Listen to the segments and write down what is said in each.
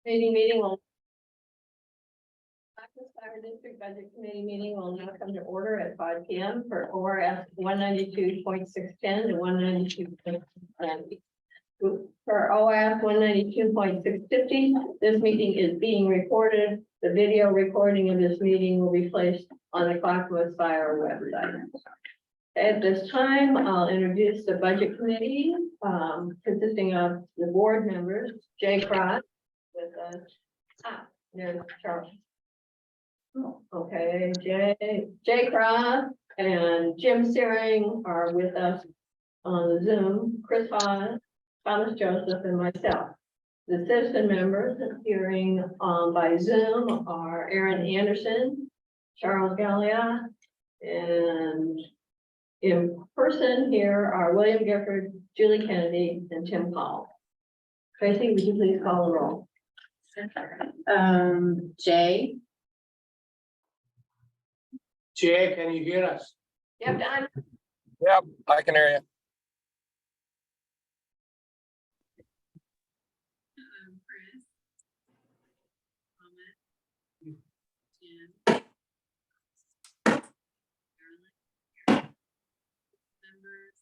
Meeting will. Clackamas Fire District Budget Committee meeting will now come to order at 5 p.m. for ORS 192.610 to 192.690. For OS 192.650, this meeting is being recorded. The video recording of this meeting will be placed on the Clackamas Fire website. At this time, I'll introduce the Budget Committee, consisting of the board members, Jay Cross, with us. There's Charles. Oh, okay, Jay Cross and Jim Searing are with us on the Zoom. Chris Hawes, Thomas Joseph, and myself. The citizen members appearing by Zoom are Aaron Anderson, Charles Gallia, and in person here are William Gifford, Julie Kennedy, and Tim Powell. Tracy, would you please call the roll? Jay, can you hear us? Yep, Don. Yep, I can hear you. Chris, Jim, members.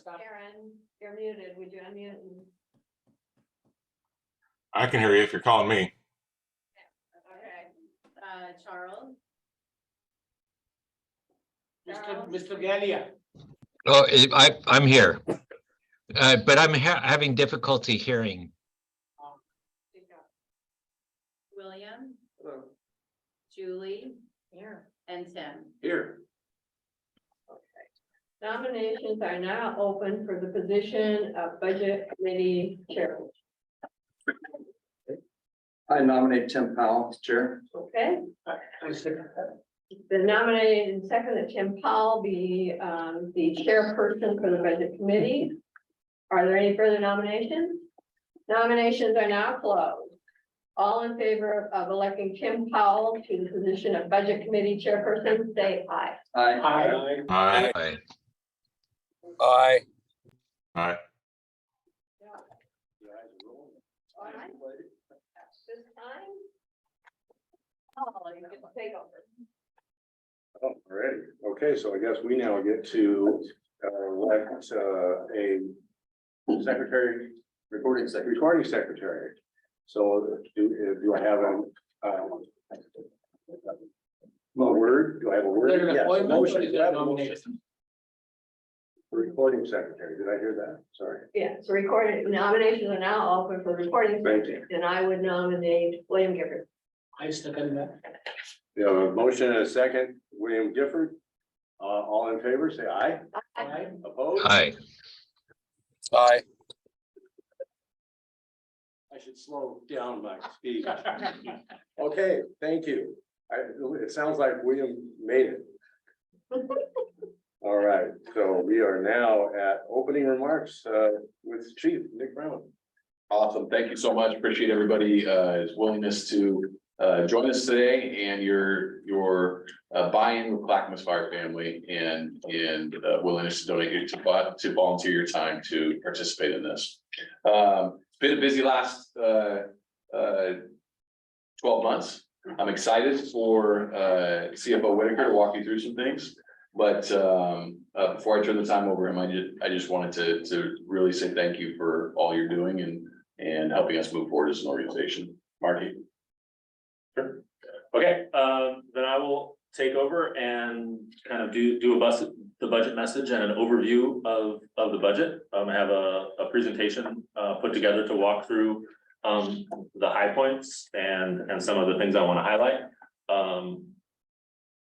Aaron, you're muted. Would you unmute? I can hear you if you're calling me. Okay. Charles, Mr. Gallia. Oh, I'm here, but I'm having difficulty hearing. William, Julie, Here. and Tim. Here. Nominations are now open for the position of Budget Committee Chair. I nominate Tim Powell as chair. Okay, I second that. the nominated and second that Tim Powell be the chairperson for the Budget Committee. Are there any further nominations? Nominations are now closed. All in favor of electing Tim Powell to the position of Budget Committee Chairperson, say aye. Aye. Aye. Aye. Aye. Aye. Aye. All right. This time. Oh, you get to take over. Oh, alrighty. Okay, so I guess we now get to elect a secretary, recording secretary. So do I have a word? Do I have a word? Is there an Yes, a appointment motion. or is there a nomination? Recording secretary. Did I hear that? Sorry. Yeah, so recording nominations are now open for recording. Thank you. And I would nominate William Gifford. I second that. We have a motion and a second. William Gifford. All in favor, say aye. Aye. Opposed? Aye. Aye. I should slow down my speed. Okay, thank you. It sounds like William made it. All right, so we are now at opening remarks with Chief Nick Brown. Awesome. Thank you so much. Appreciate everybody's willingness to join us today and your buy-in with Clackamas Fire family and willingness to donate to volunteer your time to participate in this. It's been a busy last 12 months. I'm excited for CFO Whitaker to walk you through some things. But before I turn the time over to him, I just wanted to really say thank you for all you're doing and helping us move forward as an organization. Marky. Sure. Okay, then I will take over and kind of do the budget message and an overview of the budget. I have a presentation put together to walk through the high points and some of the things I want to highlight.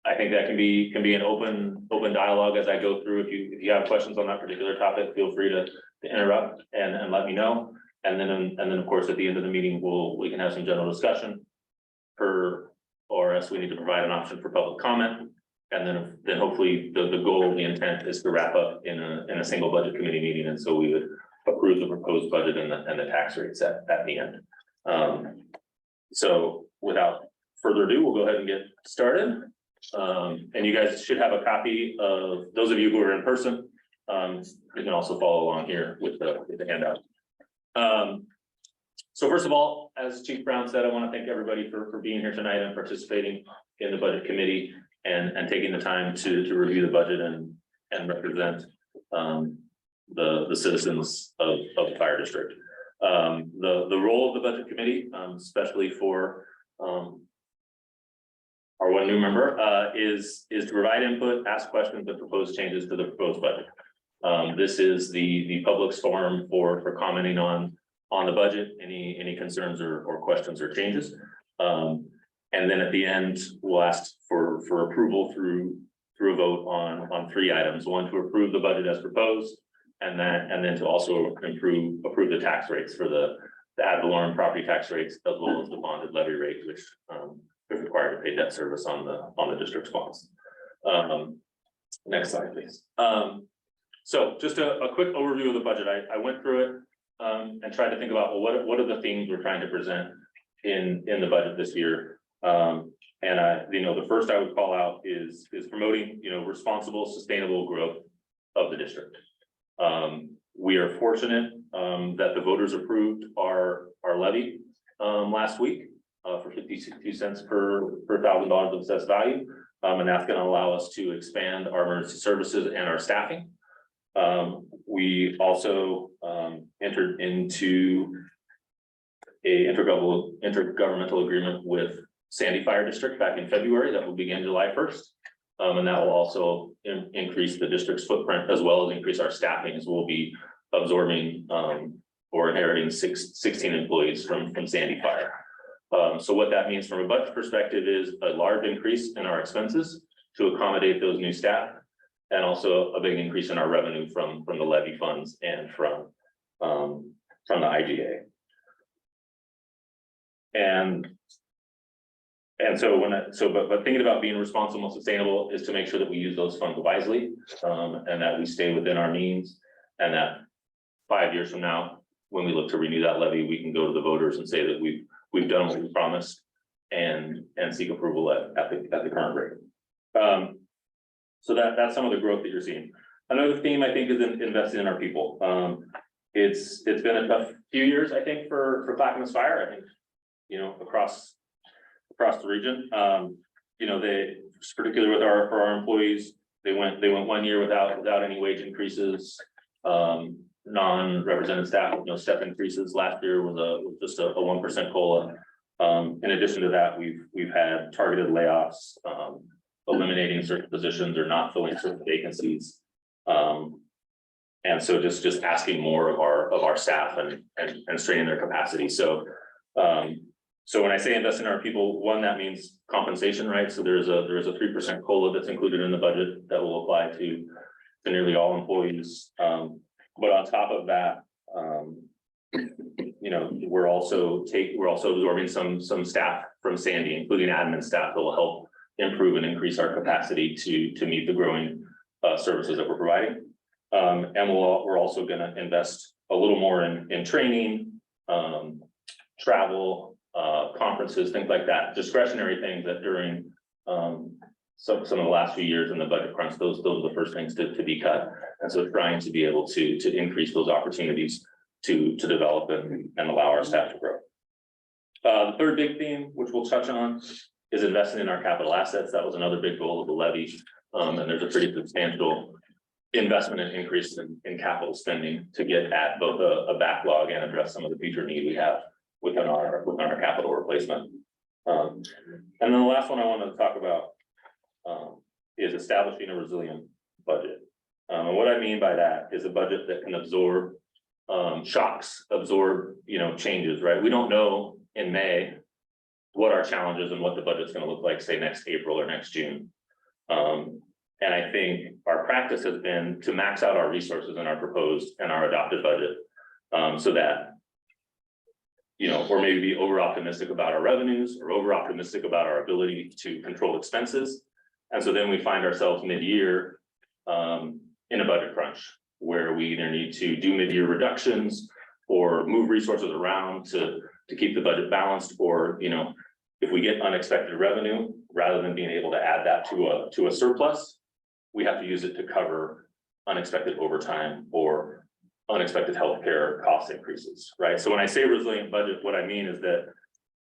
I think that can be an open dialogue as I go through. If you have questions on that particular topic, feel free to interrupt and let me know. And then of course, at the end of the meeting, we can have some general discussion. Per ORS, we need to provide an option for public comment. And then hopefully the goal, the intent is to wrap up in a single budget committee meeting. And so we would approve the proposed budget and the tax rates at the end. So without further ado, we'll go ahead and get started. And you guys should have a copy of, those of you who are in person, You can also follow along here with the handout. So first of all, as Chief Brown said, I want to thank everybody for being here tonight and participating in the budget committee and taking the time to review the budget and represent the citizens of the fire district. The role of the budget committee, especially for our one new member, is to provide input, ask questions, and propose changes to the proposed budget. This is the public's forum for commenting on the budget, any concerns or questions or changes. And then at the end, we'll ask for approval through a vote on 3 items. 1, to approve the budget as proposed, and then to also approve the tax rates for the ad valorem property tax rates, as well as the bonded levy rate, which is required to pay debt service on the district's bonds. Next slide, please. So just a quick overview of the budget. I went through it and tried to think about, well, what are the themes we're trying to present in the budget this year? And the first I would call out is promoting, responsible, sustainable growth of the district. We are fortunate that the voters approved our levy last week for 52 cents per $1,000 of assessed value. And that's going to allow us to expand our emergency services and our staffing. We also entered into a intergovernmental agreement with Sandy Fire District back in February that will begin July 1st. And that will also increase the district's footprint as well as increase our staffing, as we'll be absorbing or inheriting 16 employees from Sandy Fire. So what that means from a budget perspective is a large increase in our expenses to accommodate those new staff, and also a big increase in our revenue from the levy funds and from the IGA. But thinking about being responsible and sustainable is to make sure that we use those funds wisely, and that we stay within our means, and that 5 years from now, when we look to renew that levy, we can go to the voters and say that we've done what we promised and seek approval at the current rate. So that's some of the growth that you're seeing. Another theme, I think, is investing in our people. It's been a tough few years, I think, for Clackamas Fire. I think, across the region, they, particularly with our employees, they went 1 year without any wage increases. Non-represented staff with no step increases. Last year was just a 1% COLA. In addition to that, we've had targeted layoffs, eliminating certain positions or not filling certain vacancies. And so just asking more of our staff and straining their capacity. So when I say invest in our people, one, that means compensation, right? So there's a 3% COLA that's included in the budget that will apply to nearly all employees. But on top of that, we're also absorbing some staff from Sandy, including admin staff, that will help improve and increase our capacity to meet the growing services that we're providing. And we're also going to invest a little more in training, travel, conferences, things like that, discretionary things that during some of the last few years in the budget crunch, those are the first things to be cut. And so trying to be able to increase those opportunities to develop and allow our staff to grow. The third big theme, which we'll touch on, is investing in our capital assets. That was another big goal of the levy. And there's a pretty substantial investment and increase in capital spending to get at both a backlog and address some of the future need we have within our capital replacement. And then the last one I wanted to talk about is establishing a resilient budget. And what I mean by that is a budget that can absorb shocks, absorb changes, right? We don't know in May what our challenges and what the budget's going to look like, say next April or next June. And I think our practice has been to max out our resources in our proposed and our adopted budget, so that or maybe be over optimistic about our revenues or over optimistic about our ability to control expenses. And so then we find ourselves mid-year in a budget crunch where we either need to do mid-year reductions or move resources around to keep the budget balanced, or if we get unexpected revenue, rather than being able to add that to a surplus, we have to use it to cover unexpected overtime or unexpected healthcare cost increases, right? So when I say resilient budget, what I mean is that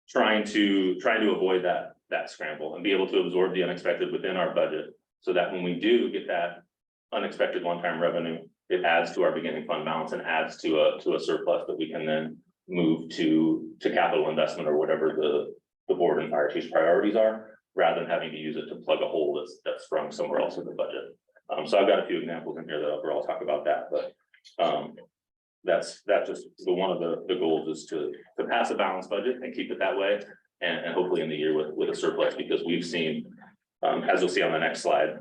trying to avoid that scramble and be able to absorb the unexpected within our budget, so that when we do get that unexpected one-time revenue, it adds to our beginning fund balance and adds to a surplus that we can then move to capital investment or whatever the board and fire chief's priorities are, rather than having to use it to plug a hole that's sprung somewhere else in the budget. So I've got a few examples in here that I'll talk about that, but that's just one of the goals is to pass a balanced budget and keep it that way, and hopefully in the year with a surplus, because we've seen, as you'll see on the next slide,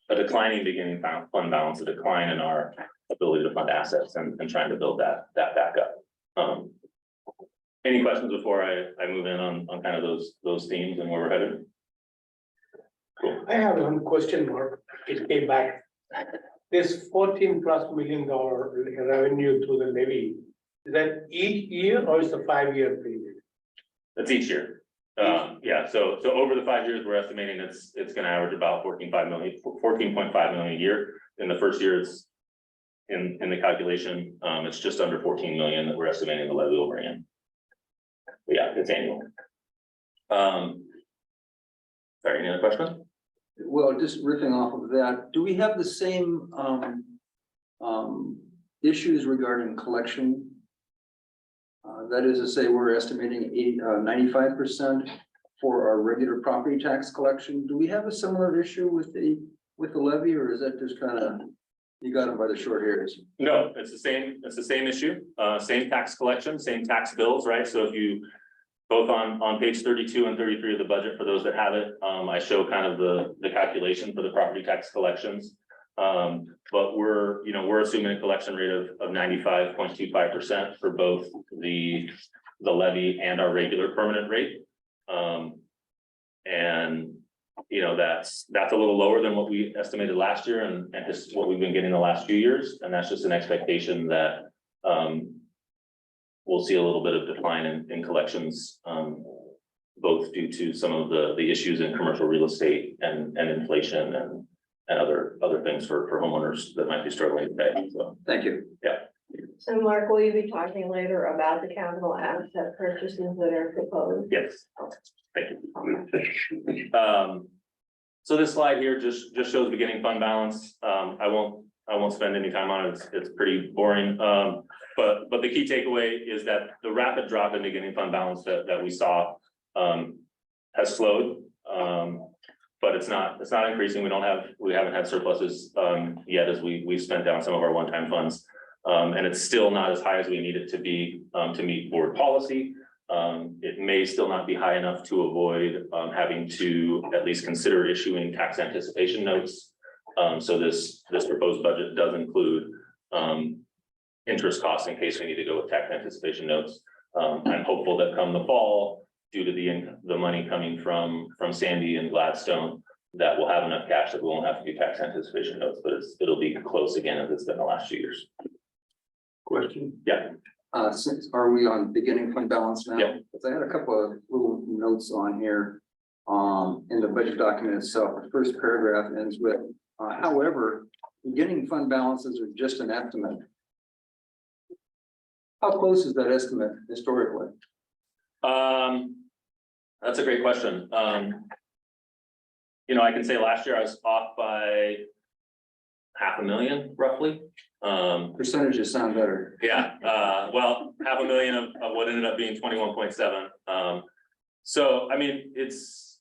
a declining beginning fund balance, a decline in our ability to fund assets, and trying to build that back up. Any questions before I move in on kind of those themes and where we're headed? Cool. I have one question, Mark. It came back. This $14+ million revenue through the levy, is that each year or is it a 5-year period? That's each year. Yeah, so over the 5 years, we're estimating it's gonna average about 14.5 million a year. In the first year, it's in the calculation, it's just under 14 million that we're estimating the levy will bring in. But yeah, it's annual. Sorry, any other question? Well, just riffing off of that, do we have the same issues regarding collection? That is to say, we're estimating 95% for our regular property tax collection. Do we have a similar issue with the levy, or is that just kind of, you got them by the short hairs? No, it's the same issue, same tax collection, same tax bills, right? So if you, both on page 32 and 33 of the budget, for those that have it, I show kind of the calculation for the property tax collections. But we're assuming a collection rate of 95.25% for both the levy and our regular permanent rate. And that's a little lower than what we estimated last year, and just what we've been getting the last few years. And that's just an expectation that we'll see a little bit of decline in collections, both due to some of the issues in commercial real estate and inflation and other things for homeowners that might be struggling to pay. So Thank you. yeah. So Mark, will you be talking later about the capital asset purchases that are proposed? Yes. Thank you. So this slide here just shows beginning fund balance. I won't spend any time on it. It's pretty boring. But the key takeaway is that the rapid drop in beginning fund balance that we saw has slowed. But it's not increasing. We haven't had surpluses yet, as we've spent down some of our one-time funds. And it's still not as high as we need it to be to meet board policy. It may still not be high enough to avoid having to at least consider issuing tax anticipation notes. So this proposed budget does include interest costs in case we need to go with tax anticipation notes. I'm hopeful that come the fall, due to the money coming from Sandy and Gladstone, that we'll have enough cash that we won't have to do tax anticipation notes, but it'll be close again as it's been the last few years. Question? Yeah. Are we on beginning fund balance now? Yeah. Because I had a couple of little notes on here in the budget document itself. The first paragraph ends with, however, beginning fund balances are just an estimate. How close is that estimate historically? That's a great question. I can say last year I was off by $500,000 roughly. Percentages sound better. Yeah, well, $500,000 of what ended up being 21.7. So I mean, there's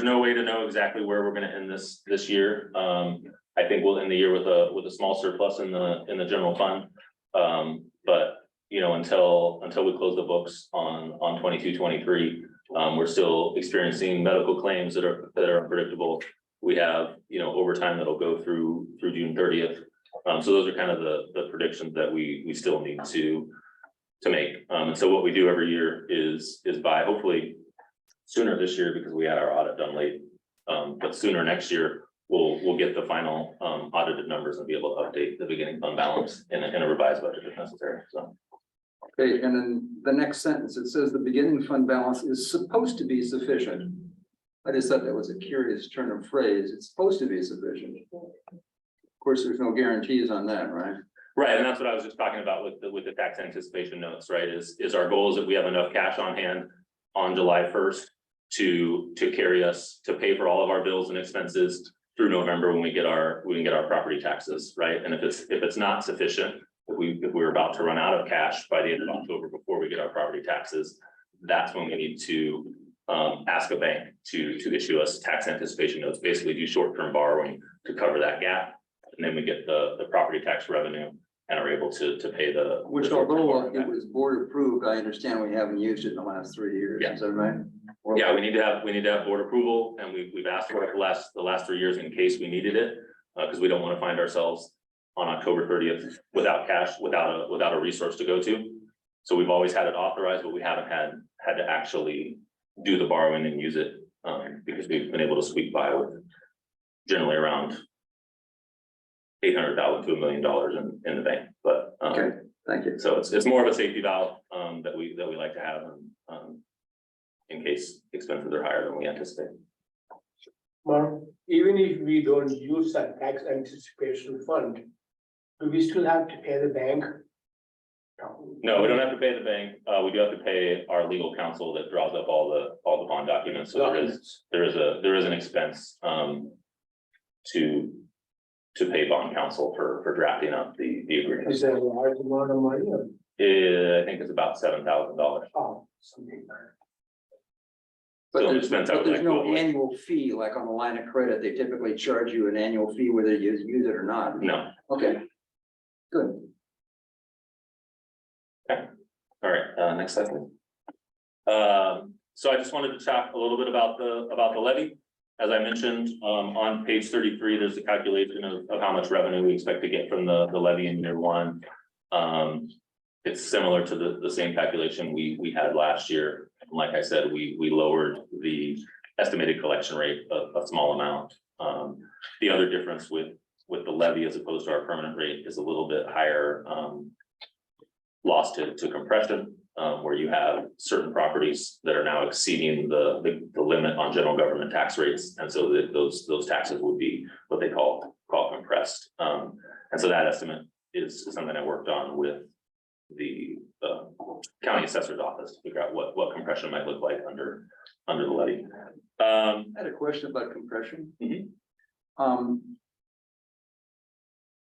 no way to know exactly where we're going to end this year. I think we'll end the year with a small surplus in the general fund. But until we close the books on 22-23, we're still experiencing medical claims that are unpredictable. We have overtime that'll go through June 30th. So those are kind of the predictions that we still need to make. And so what we do every year is buy, hopefully sooner this year because we had our audit done late, but sooner next year we'll get the final audited numbers and be able to update the beginning fund balance in a revised budget if necessary. So. Okay, and then the next sentence, it says the beginning fund balance is supposed to be sufficient I just thought that was a curious turn of phrase. It's supposed to be sufficient. Of course, there's no guarantees on that, right? Right, and that's what I was just talking about with the tax anticipation notes, right, is our goal is that we have enough cash on hand on July 1st to carry us, to pay for all of our bills and expenses through November when we can get our property taxes, right? And if it's not sufficient, if we're about to run out of cash by the end of October before we get our property taxes, that's when we need to ask a bank to issue us tax anticipation notes, basically do short-term borrowing to cover that gap. And then we get the property tax revenue and are able to pay the. Which although it was board approved, I understand we haven't used it in the last 3 years. Yeah. Is that right? Yeah, we need to have board approval, and we've asked for it the last 3 years in case we needed it, because we don't want to find ourselves on October 30th without cash, without a resource to go to. So we've always had it authorized, but we haven't had to actually do the borrowing and use it, because we've been able to squeak by with generally around $800,000 to $1 million in the bank, but Okay, thank you. so it's more of a safety valve that we like to have in case expenses are higher than we anticipate. Mark, even if we don't use that tax anticipation fund, do we still have to pay the bank? No, we don't have to pay the bank. We do have to pay our legal counsel that draws up all the bond documents. So there is an expense to pay bond counsel for drafting up the agreement. Is that a large amount of money? Or? I think it's about $7,000. Oh, something like that. But Still there's, expense but out there's like no globally. annual fee, like on the line of credit, they typically charge you an annual fee whether you use it or not. No. Okay. Good. All right, next slide. So I just wanted to talk a little bit about the levy. As I mentioned, on page 33, there's a calculation of how much revenue we expect to get from the levy in year one. It's similar to the same calculation we had last year. Like I said, we lowered the estimated collection rate a small amount. The other difference with the levy as opposed to our permanent rate is a little bit higher loss to compression, where you have certain properties that are now exceeding the limit on general government tax rates, and so those taxes would be what they call compressed. And so that estimate is something I worked on with the county assessor's office to figure out what compression might look like under the levy. I had a question about compression. Mhm.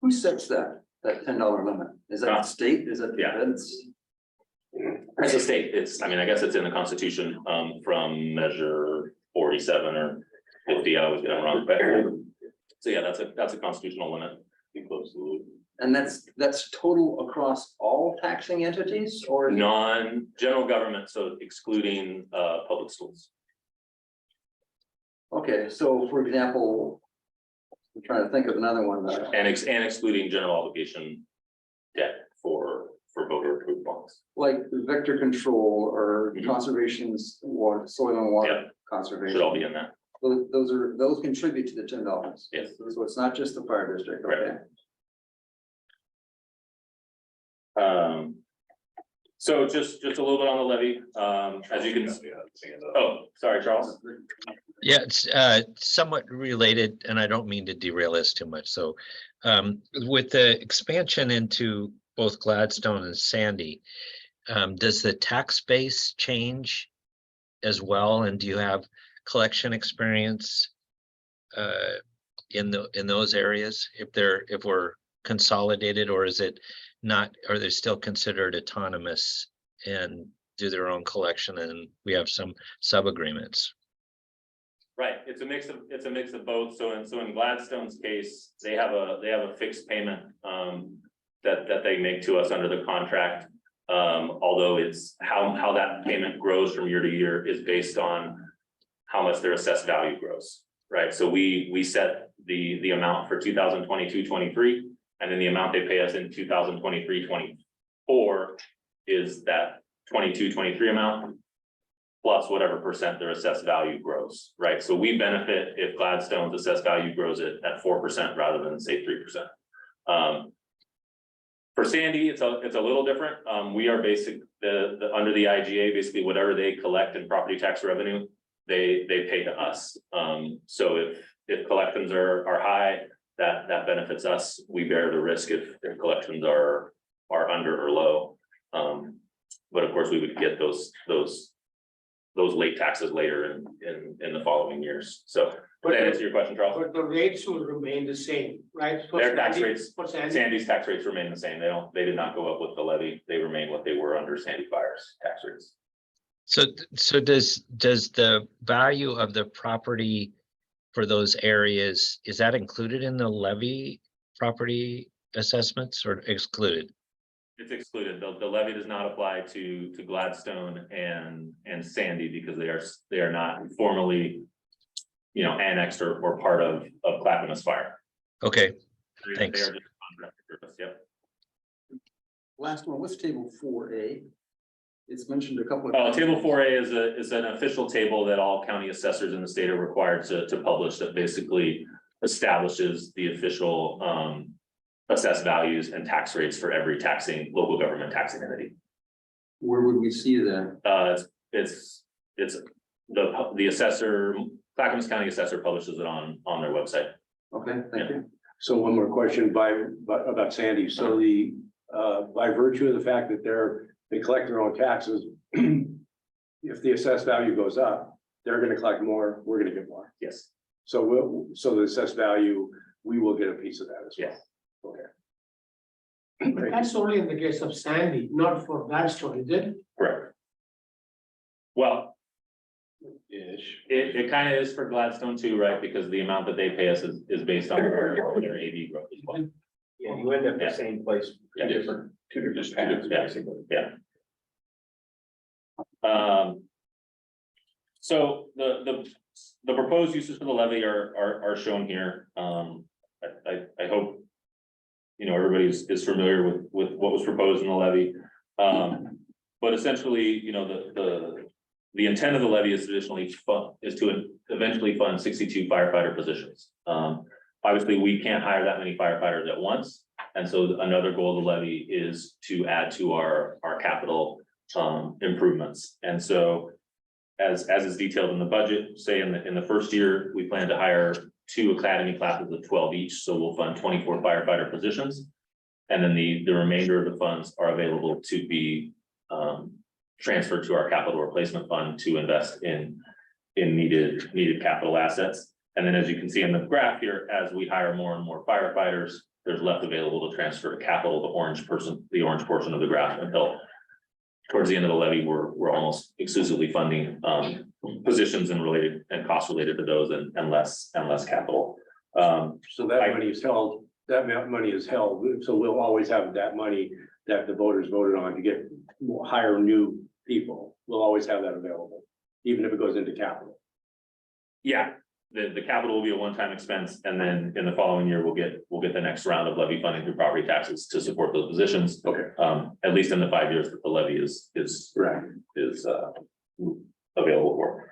Who sets that $10 limit? Is that the state? Is that the Yeah. feds? As a state, I guess it's in the Constitution, from measure 47 or 50, I always get it wrong, but so yeah, that's a constitutional limit. Be close to the loop. And that's total across all taxing entities or? Non-general government, so excluding public schools. Okay, so for example, I'm trying to think of another one. And excluding general obligation debt for voter approved bonds. Like vector control or Mhm. conservation's water, soil and water Yep. conservation. Should all be in that. Those contribute to the $10. Yes. So it's not just the fire district, okay? So just a little bit on the levy, as you can, oh, sorry, Charles. Yeah, it's somewhat related, and I don't mean to derail this too much. So with the expansion into both Gladstone and Sandy, does the tax base change as well? And do you have collection experience in those areas if we're consolidated, or is it not, are they still considered autonomous and do their own collection, and we have some sub-agreements? Right, it's a mix of both. So in Gladstone's case, they have a fixed payment that they make to us under the contract. Although it's how that payment grows from year to year is based on how much their assessed value grows. Right, so we set the amount for 2022-23, and then the amount they pay us in 2023-24 is that 22-23 amount plus whatever percent their assessed value grows, right? So we benefit if Gladstone's assessed value grows at 4% rather than say 3%. For Sandy, it's a little different. We are under the IGA, basically whatever they collect in property tax revenue, they pay to us. So if collections are high, that benefits us. We bear the risk if collections are under or low. But of course, we would get those late taxes later in the following years. So does that answer your question, Charles? But the rates will remain the same, right? For Their tax Sandy- rates, For Sandy, Sandy's tax rates remain the same. They did not go up with the levy. They remain what they were under Sandy Fire's tax rates. So does the value of the property for those areas, is that included in the levy property assessments or excluded? It's excluded. The levy does not apply to Gladstone and Sandy because they are not formally, annexed or part of Clackamas Fire. Okay, They Thanks. are just contracted purpose, yep. Last one, what's table 4A? It's mentioned a couple of. Table 4A is an official table that all county assessors in the state are required to publish that basically establishes the official assessed values and tax rates for every local government taxing entity. Where would we see that? It's the assessor, Clackamas County Assessor publishes it on their website. Okay, thank you. So one more question about Sandy. So by virtue of the fact that they collect their own taxes, if the assessed value goes up, they're gonna collect more, we're gonna get more. Yes, So the assessed value, we will get a piece of that as well. yes. Okay. but that's only in the case of Sandy, not for Gladstone, is it? Correct. Well, Ish. it kind of is for Gladstone too, right? Because the amount that they pay us is based on their AV growth as well. Yeah, you end up Yeah. the same place, Yeah. two different paths, Yeah. basically. Yeah. So the proposed uses for the levy are shown here. I hope, everybody is familiar with what was proposed in the levy. But essentially, the intent of the levy is to eventually fund 62 firefighter positions. Obviously, we can't hire that many firefighters at once. And so another goal of the levy is to add to our capital improvements. And so as is detailed in the budget, say in the first year, we plan to hire 2 academy classes of 12 each. So we'll fund 24 firefighter positions. And then the remainder of the funds are available to be transferred to our capital replacement fund to invest in needed capital assets. And then as you can see in the graph here, as we hire more and more firefighters, there's left available to transfer to capital, the orange portion of the graph, until towards the end of the levy, we're almost exclusively funding positions and costs related to those and less capital. So that money is held, so we'll always have that money that the voters voted on to hire new people. We'll always have that available, even if it goes into capital. Yeah, the capital will be a one-time expense, and then in the following year, we'll get the next round of levy funding through property taxes to support those positions. Okay. At least in the 5 years that the levy is Right. available for.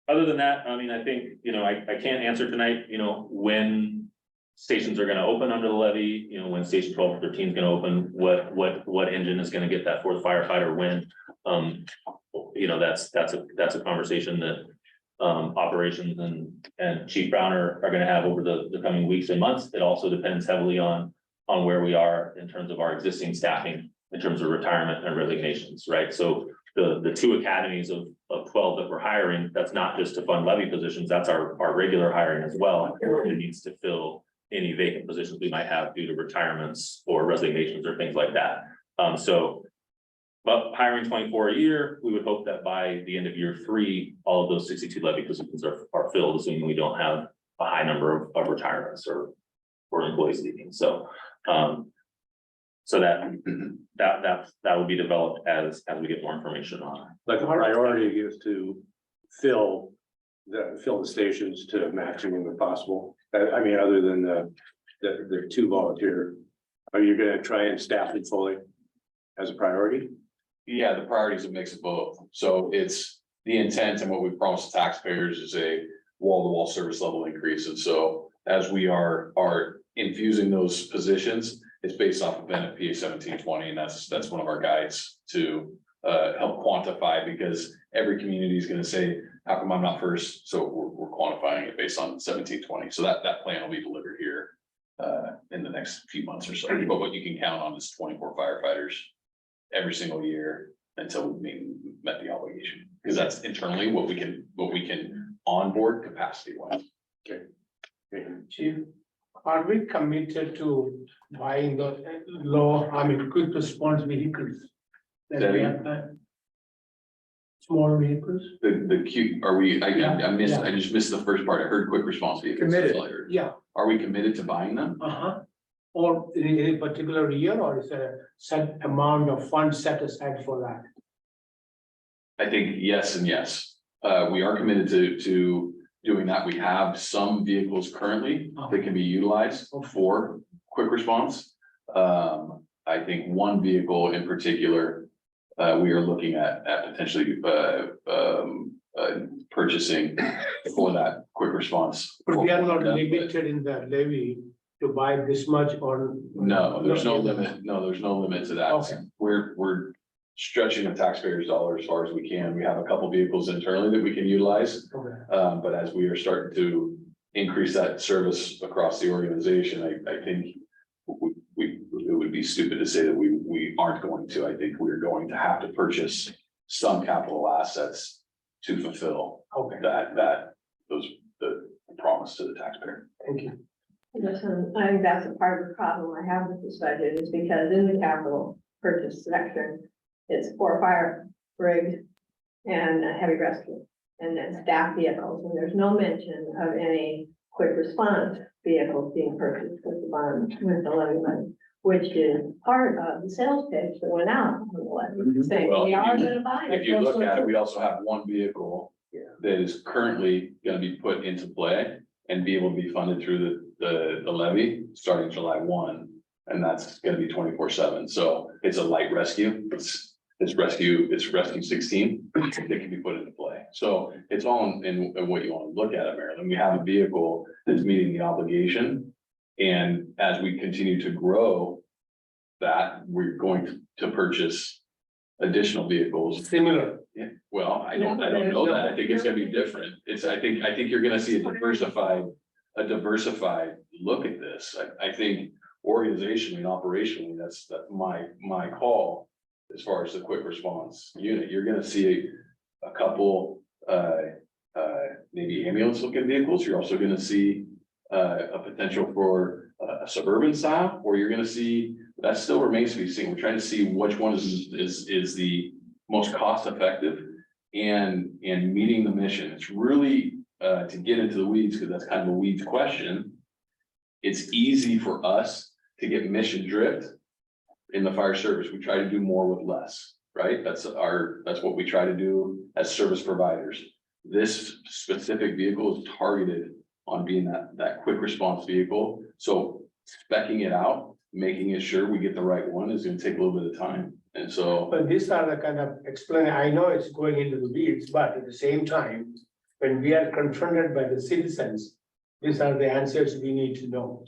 Other than that, I mean, I think, I can't answer tonight, when stations are gonna open under the levy, when station 12 or 13 is gonna open, what engine is gonna get that 4th firefighter when. That's a conversation that operations and Chief Brown are gonna have over the coming weeks and months. It also depends heavily on where we are in terms of our existing staffing, in terms of retirement and resignations, right? So the 2 academies of 12 that we're hiring, that's not just to fund levy positions, that's our regular hiring as well. It needs to fill any vacant positions we might have due to retirements or resignations or things like that. But hiring 24 a year, we would hope that by the end of year 3, all of those 62 levy positions are filled, assuming we don't have a high number of retirements or employees leaving. So that will be developed as we get more information on. But the priority is to fill the stations to maximum if possible. I mean, other than the 2 volunteer, are you gonna try and staff it fully as a priority? Yeah, the priority is a mix of both. So it's the intent and what we promised taxpayers is a wall-to-wall service level increase. And so as we are infusing those positions, it's based off of NFPA 1720, and that's one of our guides to help quantify, because every community is gonna say, how come I'm not first? So we're quantifying it based on 1720. So that plan will be delivered here in the next few months or so. But what you can count on is 24 firefighters every single year until we met the obligation, because that's internally what we can onboard capacity wise. Chief, are we committed to buying the quick response vehicles? That we have that? Small vehicles? The Q, are we, I just missed the first part. I heard quick response vehicles. That's all I heard. Yeah, Are we committed to buying them? or in any particular year, or is there a set amount of funds set aside for that? I think yes and yes. We are committed to doing that. We have some vehicles currently that can be utilized for quick response. I think one vehicle in particular, we are looking at potentially purchasing for that quick response. But we are not limited in the levy to buy this much or? No, there's no limit. No, there's no limit to that. Okay. We're stretching the taxpayers' dollars as far as we can. We have a couple vehicles internally that we can utilize. Okay. But as we are starting to increase that service across the organization, I think it would be stupid to say that we aren't going to. I think we're going to have to purchase some capital assets to fulfill the promise to the taxpayer. Thank you. Listen, I think that's a part of the problem I have with this budget is because in the capital purchase section, it's 4 fire rigs and a heavy rescue and then staff vehicles. And there's no mention of any quick response vehicles being purchased with the bond, with the levy money, which is part of the sales pitch that went out on the levy, saying Well, we are gonna buy it. If you look at it, we also have one vehicle that is currently gonna be put into play and be able to be funded through the levy starting July 1. And that's gonna be 24/7. So it's a light rescue. It's rescue 16 that can be put into play. So it's all in what you want to look at it, Marilyn. We have a vehicle that's meeting the obligation. And as we continue to grow that, we're going to purchase additional vehicles. Similar. Yeah, well, I don't know that. I think it's gonna be different. I think you're gonna see a diversified look at this. I think organizationally and operationally, that's my call. As far as the quick response unit, you're gonna see a couple maybe ambulance looking vehicles. You're also gonna see a potential for a suburban style, or you're gonna see, that still remains to be seen. We're trying to see which one is the most cost effective and meeting the mission. It's really to get into the weeds, because that's kind of a weeds question. It's easy for us to get mission drift in the fire service. We try to do more with less, right? That's what we try to do as service providers. This specific vehicle is targeted on being that quick response vehicle. So speccing it out, making sure we get the right one is gonna take a little bit of time. And so, But these are the kind of I know it's going into the weeds, but at the same time, when we are confronted by the citizens, these are the answers we need to know.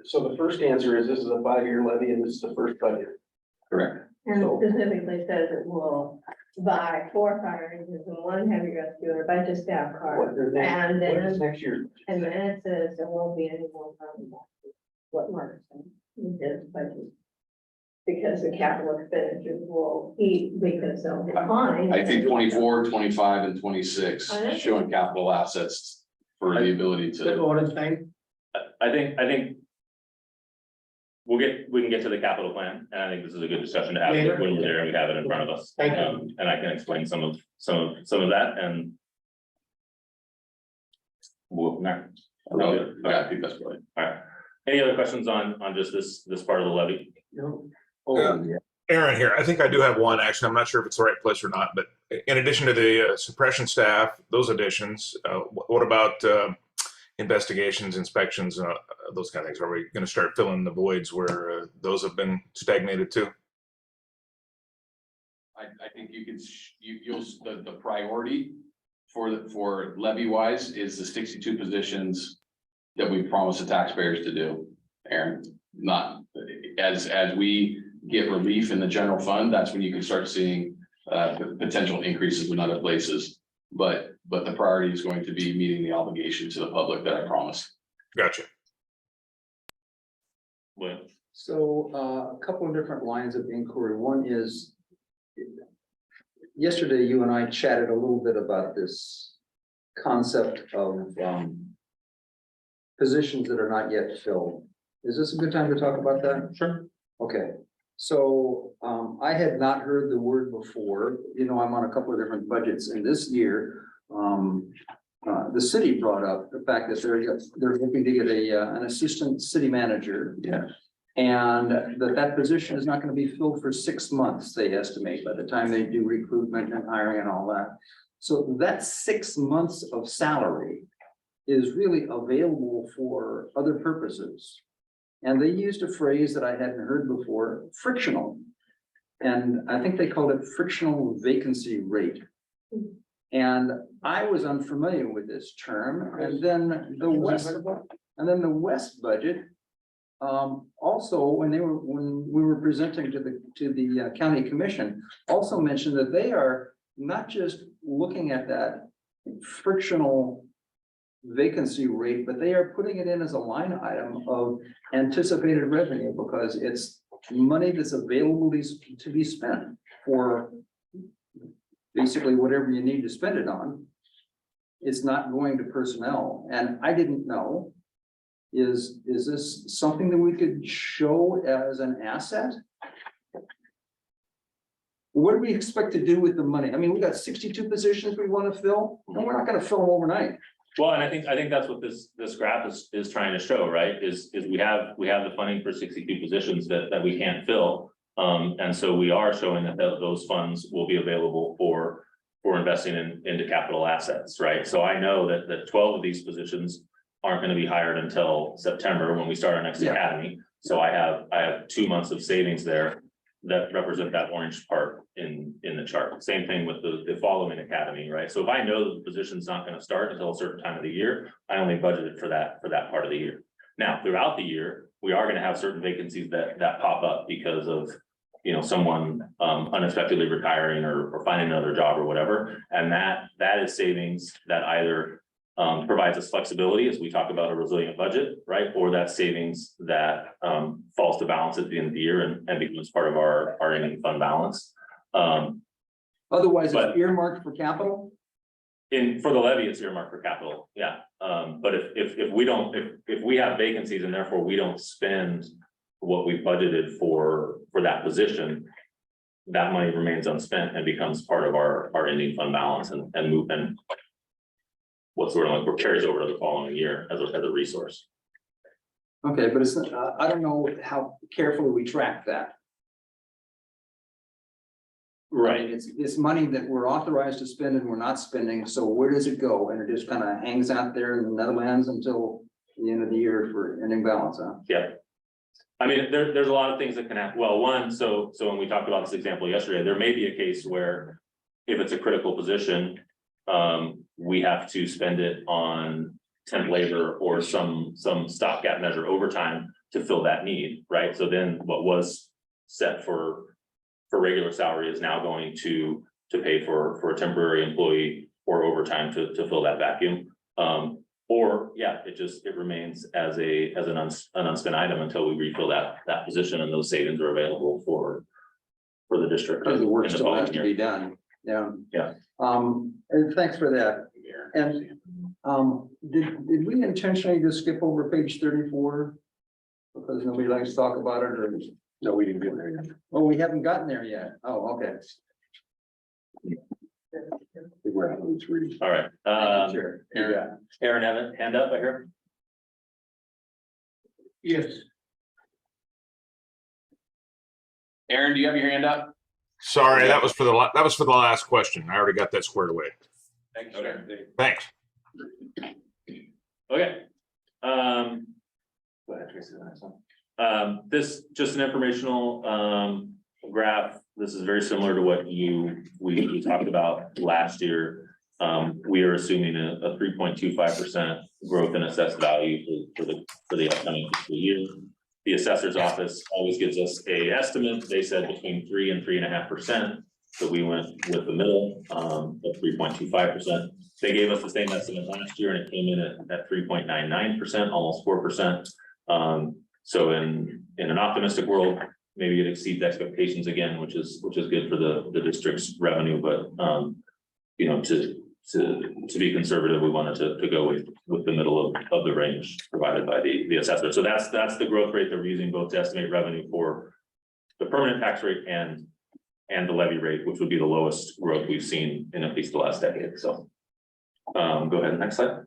So the first answer is this is a 5-year levy and this is the first budget. correct. And So- specifically says it will buy 4 fire engines and 1 heavy rescue and a bunch of staff cars. And then, Next year. and then it says there won't be any more from what Mark said in his budget. Because the capital expenditures will eat because they'll decline. I think 24, 25, and 26 showing capital assets for the ability The to. orange line, I think we can get to the capital plan, and I think this is a good discussion to have Later. when we're there and we have it in front of us. Thank you. And I can explain some of that and. We'll, no. Yeah, I think that's right. All right. Any other questions on just this part of the levy? no, Aaron here. I think I do have one. Actually, I'm not sure if it's the right place or not, but in addition to the suppression staff, those additions, what about investigations, inspections, those kind of things? Are we going to start filling the voids where those have been stagnated too? I think the priority for levy wise is the 62 positions that we promised the taxpayers to do, Aaron. Not as we get relief in the general fund, that's when you can start seeing potential increases in other places. But the priority is going to be meeting the obligation to the public that I promised. Gotcha. Well, So a couple of different lines of inquiry. One is, yesterday you and I chatted a little bit about this concept of positions that are not yet filled. Is this a good time to talk about that? sure. Okay, so I had not heard the word before. You know, I'm on a couple of different budgets, and this year the city brought up the fact that they're hoping to get an assistant city manager. Yeah. And that position is not going to be filled for 6 months, they estimate, by the time they do recruitment and hiring and all that. So that 6 months of salary is really available for other purposes. And they used a phrase that I hadn't heard before, frictional. And I think they called it frictional vacancy rate. And I was unfamiliar with this term, and then the West budget. Also, when we were presenting to the county commission, also mentioned that they are not just looking at that frictional vacancy rate, but they are putting it in as a line item of anticipated revenue, because it's money that's available to be spent for basically whatever you need to spend it on. It's not going to personnel, and I didn't know. Is this something that we could show as an asset? What do we expect to do with the money? I mean, we got 62 positions we want to fill, and we're not going to fill them overnight. Well, and I think that's what this graph is trying to show, right? Is we have the funding for 62 positions that we can't fill. And so we are showing that those funds will be available for investing into capital assets, right? So I know that 12 of these positions aren't going to be hired until September, when we start our next academy. So I have 2 months of savings there that represent that orange part in the chart. Same thing with the following academy, right? So if I know that the position's not going to start until a certain time of the year, I only budgeted for that part of the year. Now, throughout the year, we are going to have certain vacancies that pop up because of, you know, someone unexpectedly retiring or finding another job or whatever. And that is savings that either provides us flexibility as we talk about a resilient budget, right? Or that savings that falls to balance at the end of the year and becomes part of our ending fund balance. Otherwise, it's earmarked for capital. For the levy, it's earmarked for capital, yeah. But if we have vacancies and therefore we don't spend what we budgeted for that position, that money remains unspent and becomes part of our ending fund balance and what's sort of like carries over to the following year as a resource. Okay, but it's I don't know how carefully we track that. Right. I mean, it's money that we're authorized to spend and we're not spending, so where does it go? And it just kind of hangs out there in the Netherlands until the end of the year for ending balance, huh? Yeah. I mean, there's a lot of things that can happen. Well, one, so when we talked about this example yesterday, there may be a case where if it's a critical position, we have to spend it on temp labor or some stopgap measure overtime to fill that need, right? So then what was set for regular salary is now going to pay for a temporary employee or overtime to fill that vacuum. Or yeah, it remains as an unspent item until we refill that position, and those savings are available for the district. Because the work in the still has following to year. be done, yeah. Yeah. And thanks for that. And did we intentionally just skip over page 34? Because nobody likes to talk about it, or? No, we didn't get there yet. Oh, we haven't gotten there yet. Oh, okay. We're at page 3. All right. Sure. Aaron, have a hand up, I hear. Yes, Aaron, do you have your hand up? Sorry, that was for the last question. I already got that squared away. Thank you, Okay. sir. Thanks. Okay. Go ahead, Tracy, the next one. This just an informational graph. This is very similar to what we talked about last year. We are assuming a 3.25% growth in assessed value for the upcoming fiscal year. The assessor's office always gives us a estimate. They said between 3 and 3.5%. So we went with the middle, of 3.25%. They gave us the same estimate last year and it came in at 3.99%, almost 4%. So in an optimistic world, maybe it exceeds expectations again, which is good for the district's revenue, but you know, to be conservative, we wanted to go with the middle of the range provided by the assessor. So that's the growth rate that we're using both to estimate revenue for the permanent tax rate and the levy rate, which would be the lowest growth we've seen in at least the last decade. So go ahead, next slide.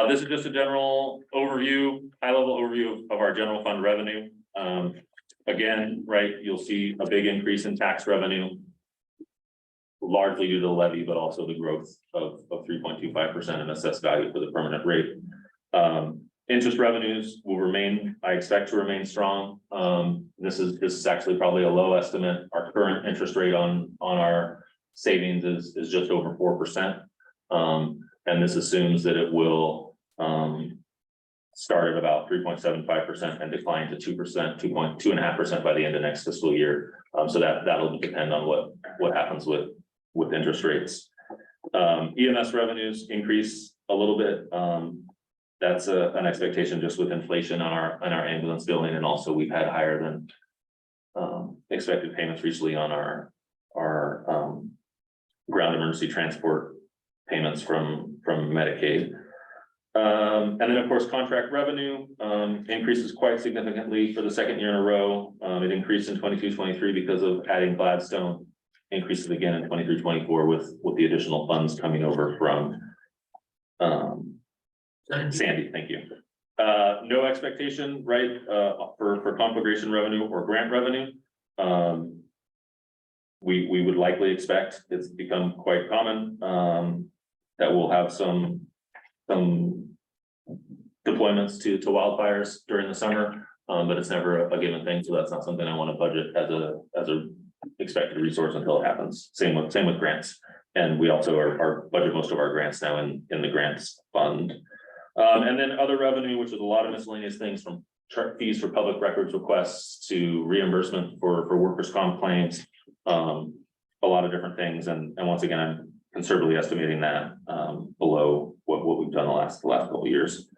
This is just a general overview, high-level overview of our general fund revenue. Again, right, you'll see a big increase in tax revenue, largely due to the levy, but also the growth of 3.25% in assessed value for the permanent rate. Interest revenues will remain, I expect to remain strong. This is actually probably a low estimate. Our current interest rate on our savings is just over 4%. And this assumes that it will start at about 3.75% and decline to 2.5% by the end of next fiscal year. So that'll depend on what happens with interest rates. EMS revenues increase a little bit. That's an expectation just with inflation on our ambulance billing, and also we've had higher than expected payments recently on our ground emergency transport payments from Medicaid. And then of course, contract revenue increases quite significantly for the second year in a row. It increased in 22-23 because of adding Gladstone, increases again in 23-24 with the additional funds coming over from Sandy. Thank you. No expectation, right, for conflagration revenue or grant revenue. We would likely expect, it's become quite common, that we'll have some deployments to wildfires during the summer, but it's never a given thing, so that's not something I want to budget as a expected resource until it happens. Same with grants, and we also are budget most of our grants now in the grants fund. And then other revenue, which is a lot of miscellaneous things from fees for public records requests to reimbursement for workers' comp claims, a lot of different things. And once again, I'm conservatively estimating that below what we've done the last couple of years.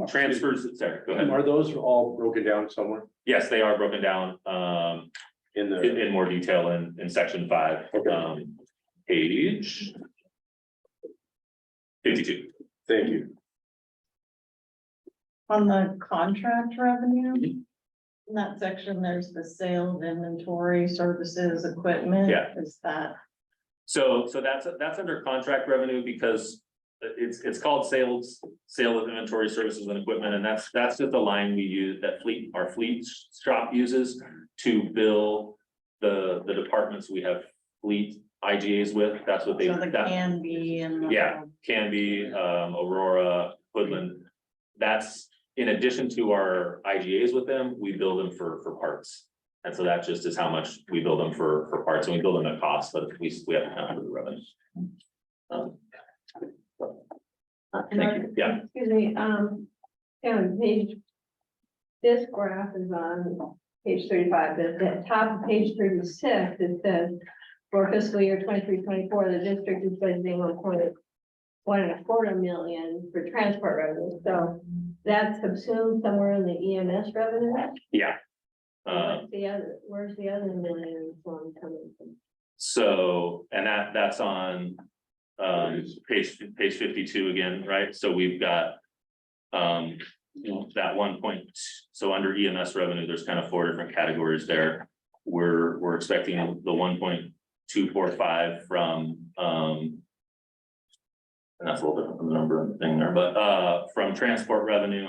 Transfers, sorry, go ahead. Are those all broken down somewhere? Yes, they are broken down in more detail in section 5, Okay. Page 52. Thank you. On the contract revenue, in that section, there's the sales, inventory, services, equipment. Yeah. Is that? So that's under contract revenue because it's called sale of inventory, services and equipment, and that's just a line we use that our fleet shop uses to bill the departments we have fleet IGAs with. That's what they. So the Canby and. Yeah, Canby, Aurora, Woodland. That's in addition to our IGAs with them, we bill them for parts. And so that just is how much we bill them for parts, and we bill them at cost, but we have to count for the revenue. Thank you. Yeah. Excuse me, this graph is on page 35, but at the top of page 36, it says for fiscal year 23-24, the district is budgeting $1.25 million for transport revenue. So that's subsumed somewhere in the EMS revenue. Yeah. Where's the other million one coming from? So, and that's on page 52 again, right? So we've got that 1 point. So under EMS revenue, there's kind of 4 different categories there. We're expecting the 1.245 from and that's a little different from the number and the thing there, but from transport revenue.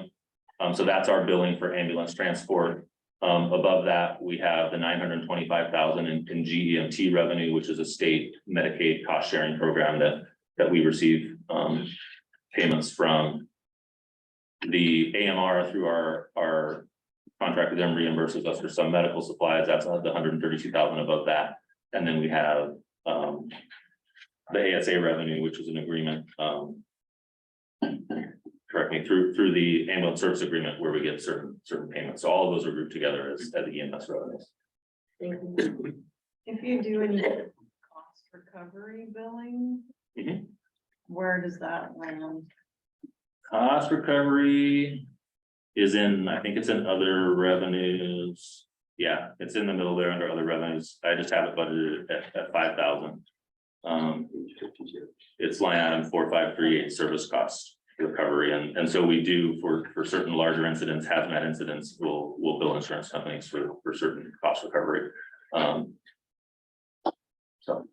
So that's our billing for ambulance transport. Above that, we have the $925,000 in GEMT revenue, which is a state Medicaid cost sharing program that we receive payments from. The AMR through our contract with them reimburses us for some medical supplies. That's the $132,000 above that. And then we have the ASA revenue, which is an agreement correct me, through the ambulance service agreement where we get certain payments. So all of those are grouped together as EMS revenues. If you do any cost recovery billing, Mhm. where does that land? Cost recovery is in, I think it's in other revenues. Yeah, it's in the middle there under other revenues. I just have it budgeted at 5,000. It's line item 4538 service cost recovery. And so we do for certain larger incidents, hazmat incidents, we'll bill insurance companies for certain cost recovery. So.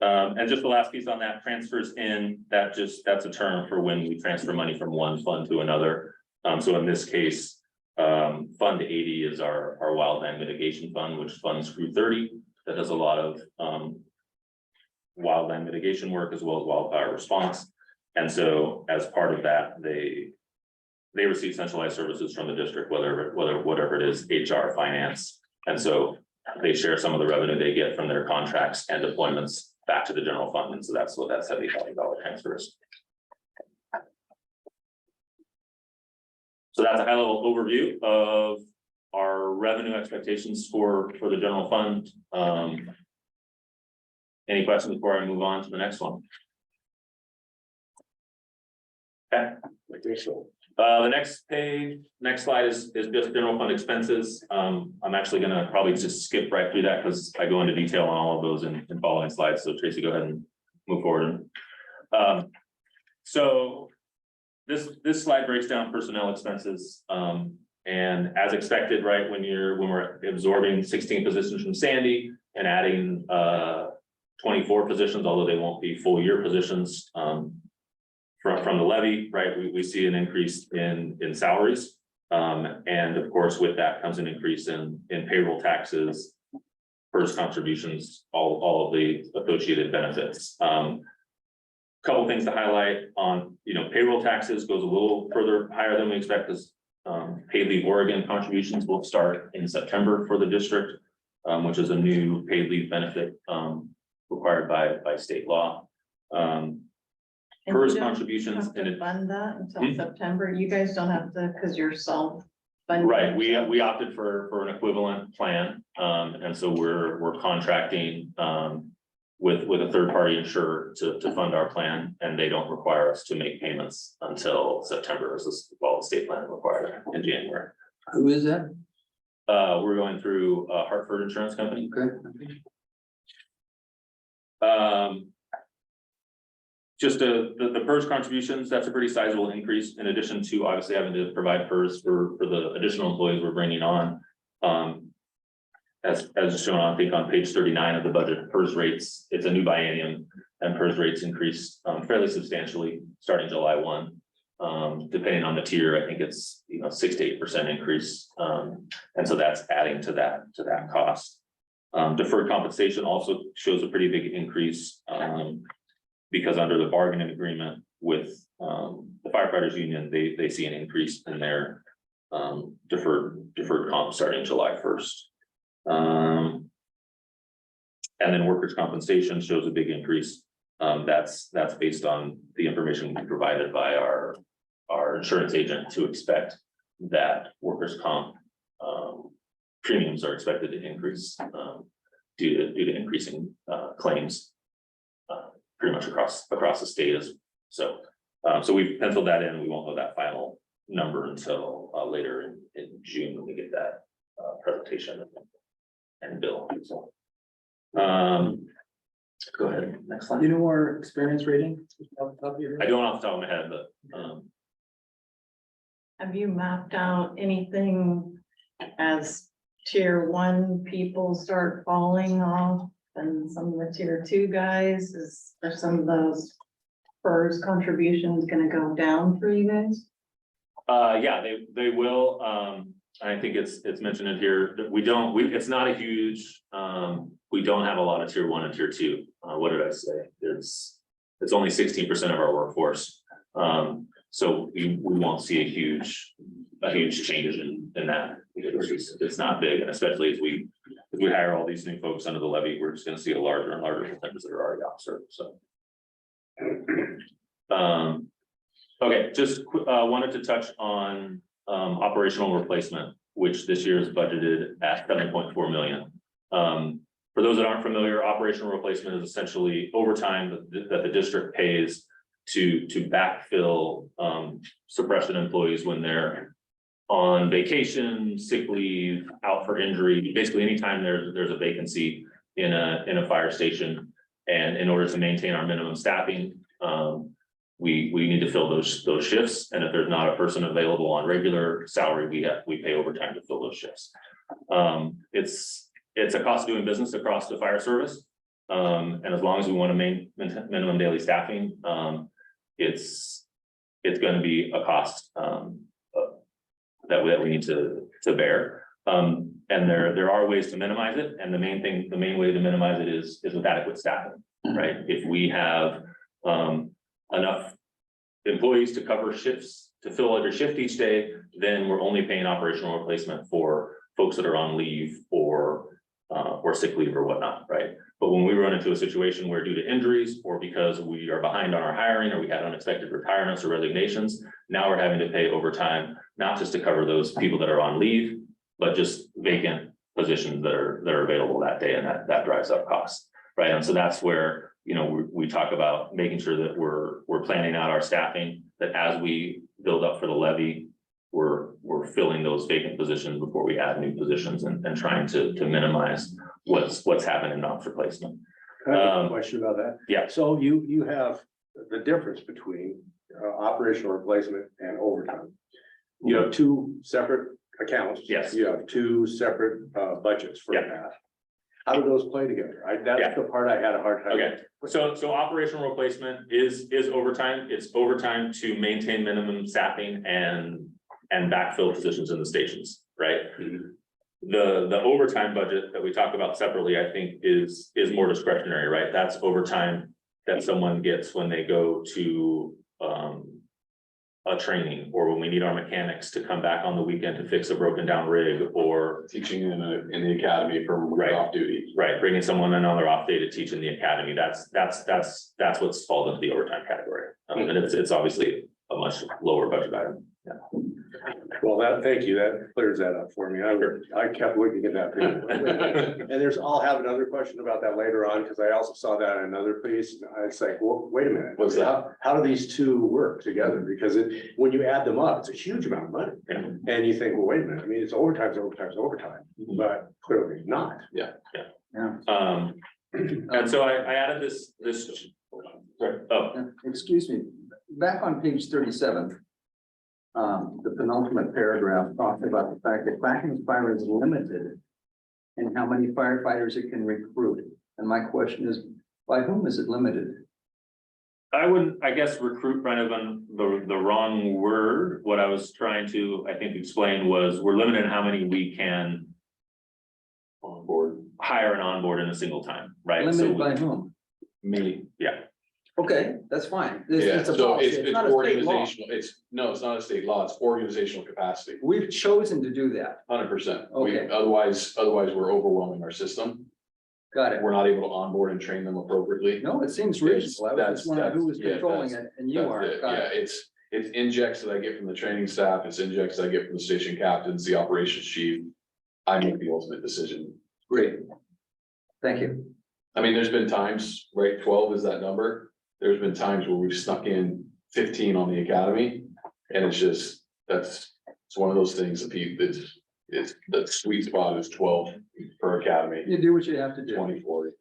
And just the last piece on that, transfers in, that's a term for when we transfer money from one fund to another. So in this case, Fund 80 is our wildland mitigation fund, which funds Crew 30. That does a lot of wildland mitigation work as well as wildfire response. And so as part of that, they receive centralized services from the district, whatever it is, HR, finance. And so they share some of the revenue they get from their contracts and deployments back to the general fund. And so that's what that $70,000 transfer is. So that's a high level overview of our revenue expectations for the general fund. Any questions before I move on to the next one? Okay. The next slide is just general fund expenses. I'm actually gonna probably just skip right through that because I go into detail on all of those in following slides. So Tracy, go ahead and move forward. So this slide breaks down personnel expenses. And as expected, right, when we're absorbing 16 positions from Sandy and adding 24 positions, although they won't be full year positions. From the levy, right, we see an increase in salaries. And of course, with that comes an increase in payroll taxes, PERS contributions, all of the associated benefits. Couple things to highlight on, payroll taxes goes a little further higher than we expect because paid leave Oregon contributions will start in September for the district, which is a new paid leave benefit required by state law. And PERS you don't contributions have to and fund that until September. You guys don't have to, because you're self-funding. right, we opted for an equivalent plan, and so we're contracting with a third-party insurer to fund our plan, and they don't require us to make payments until September, as the state plan required in January. Who is that? We're going through Hartford Insurance Company. Okay. Just the PERS contributions, that's a pretty sizable increase in addition to obviously having to provide PERS for the additional employees we're bringing on. As shown, I think on page 39 of the budget, PERS rates, it's a new biennium and PERS rates increased fairly substantially starting July 1. Depending on the tier, I think it's 6 to 8% increase. And so that's adding to that cost. Deferred compensation also shows a pretty big increase. Because under the bargaining agreement with the firefighters union, they see an increase in their deferred comp starting July 1st. And then workers' compensation shows a big increase. That's based on the information provided by our insurance agent to expect that workers' comp premiums are expected to increase due to increasing claims. Pretty much across the state so we've penciled that in. We won't know that final number until later in June when we get that presentation and bill. So go ahead, next slide. Do you know our experience rating? I don't off the top of my head, but Have you mapped out anything as tier 1 people start falling off? And some of the tier 2 guys, are some of those PERS contributions gonna go down for you guys? yeah, they will. I think it's mentioned in here that it's not a huge, we don't have a lot of tier 1 and tier 2. What did I say? It's only 16% of our workforce. So we won't see a huge change in that. It's not big, and especially as we if we hire all these new folks under the levy, we're just gonna see a larger and larger percentage that are already off service, so. Okay, just wanted to touch on operational replacement, which this year is budgeted at 7.4 million. For those that aren't familiar, operational replacement is essentially overtime that the district pays to backfill suppression employees when they're on vacation, sick leave, out for injury. Basically, anytime there's a vacancy in a fire station, and in order to maintain our minimum staffing, we need to fill those shifts. And if there's not a person available on regular salary, we pay overtime to fill those shifts. It's a cost of doing business across the fire service. And as long as we want to maintain minimum daily staffing, it's going to be a cost that we need to bear. And there are ways to minimize it. And the main way to minimize it is with adequate staffing, right? If we have enough employees to cover shifts, to fill every shift each day, then we're only paying operational replacement for folks that are on leave or sick leave or whatnot, right? But when we run into a situation where due to injuries or because we are behind on our hiring or we had unexpected retirements or resignations, now we're having to pay overtime, not just to cover those people that are on leave, but just vacant positions that are available that day, and that drives up costs, right? And so that's where, you know, we talk about making sure that we're planning out our staffing, that as we build up for the levy, we're filling those vacant positions before we add new positions and trying to minimize what's happening in ops replacement. I have a question about that. Yeah. So you have the difference between operational replacement and overtime. You have two separate accounts. Yes. You have two separate budgets for Yeah. that. How do those play together? That's Yeah. the part I had a hard time. Okay, so operational replacement is overtime. It's overtime to maintain minimum staffing and backfill positions in the stations, right? The overtime budget that we talk about separately, I think is more discretionary, right? That's overtime that someone gets when they go to a training, or when we need our mechanics to come back on the weekend to fix a broken down rig, or Teaching in the academy from Right. off duty. right, bringing someone in on their off day to teach in the academy. That's what's falls into the overtime category. And it's obviously a much lower budget item. Yeah. Well, thank you. That clears that up for me. I kept looking at that. And I'll have another question about that later on, because I also saw that in another piece. And I was like, well, wait a minute. What's that? How do these two work together? Because when you add them up, it's a huge amount of money. Yeah. And you think, well, wait a minute, I mean, it's overtime, but clearly not. And so I added this. Oh, Excuse me, back on page 37. The penultimate paragraph talks about the fact that Clackamas Fire is limited in how many firefighters it can recruit. And my question is, by whom is it limited? I guess recruit kind of on the wrong word. What I was trying to, I think, explain was we're limited in how many we can hire and onboard in a single time, right? Limited by whom? Yeah. Okay, that's fine. Yeah, a so policy. it's not a state law. organizational, it's not a state law, it's organizational capacity, We've chosen to do that. 100%. Okay. Otherwise we're overwhelming our system. Got it. We're not able to onboard and train them appropriately. No, it seems reasonable. I was That's- just wondering who was that's- yeah, controlling that's- it, and you That's are. it. Got Yeah, it. it's injects that I get from the training staff, it's injects that I get from the station captains, the operations chief. I make the ultimate decision. Great. Thank you. I mean, there's been times, right, 12 is that number. There's been times where we've snuck in 15 on the academy. And it's just, it's one of those things that it's the sweet spot is 12 per academy, You do what you have to do. 24.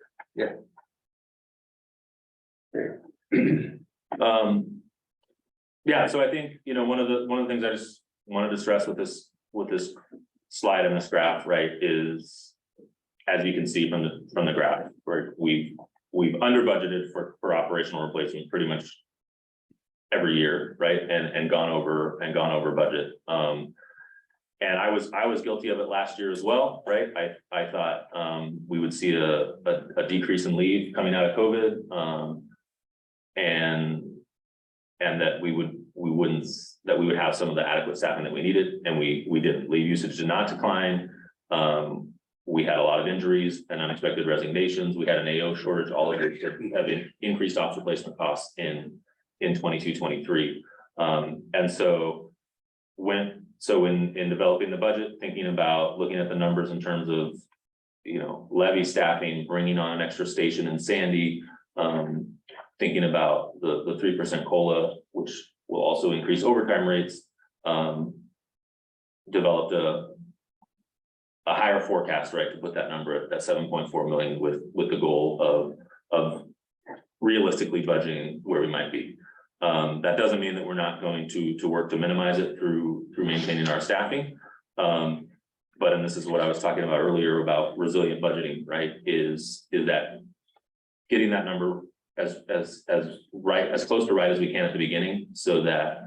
Yeah, so I think, you know, one of the things I just wanted to stress with this slide and this graph, right, is as you can see from the graph, where we've under budgeted for operational replacement pretty much every year, right? And gone over budget. And I was guilty of it last year as well, right? I thought we would see a decrease in leave coming out of COVID. And that we would have some of the adequate staffing that we needed, and we didn't. Leave usage did not decline. we had a lot of injuries and unexpected resignations. We had an AO shortage, all of it have increased ops replacement costs in 22-23. And so in developing the budget, thinking about looking at the numbers in terms of, you know, levy staffing, bringing on an extra station in Sandy, thinking about the 3% COLA, which will also increase overtime rates, developed a higher forecast, right, to put that number at that 7.4 million with the goal of realistically budgeting where we might be. That doesn't mean that we're not going to work to minimize it through maintaining our staffing. But, and this is what I was talking about earlier about resilient budgeting, right, is that getting that number as close to right as we can at the beginning, so that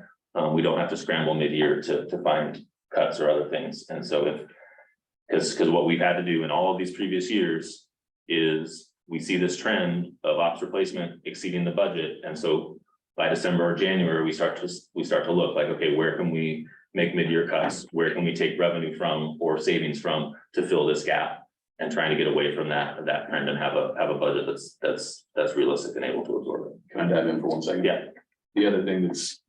we don't have to scramble mid-year to find cuts or other things. And so because what we've had to do in all of these previous years is we see this trend of ops replacement exceeding the budget. And so by December or January, we start to look like, okay, where can we make mid-year cuts? Where can we take revenue from or savings from to fill this gap? And trying to get away from that trend and have a budget that's realistic and able to absorb it. Can I dive in for 1 second? Yeah. The other thing that's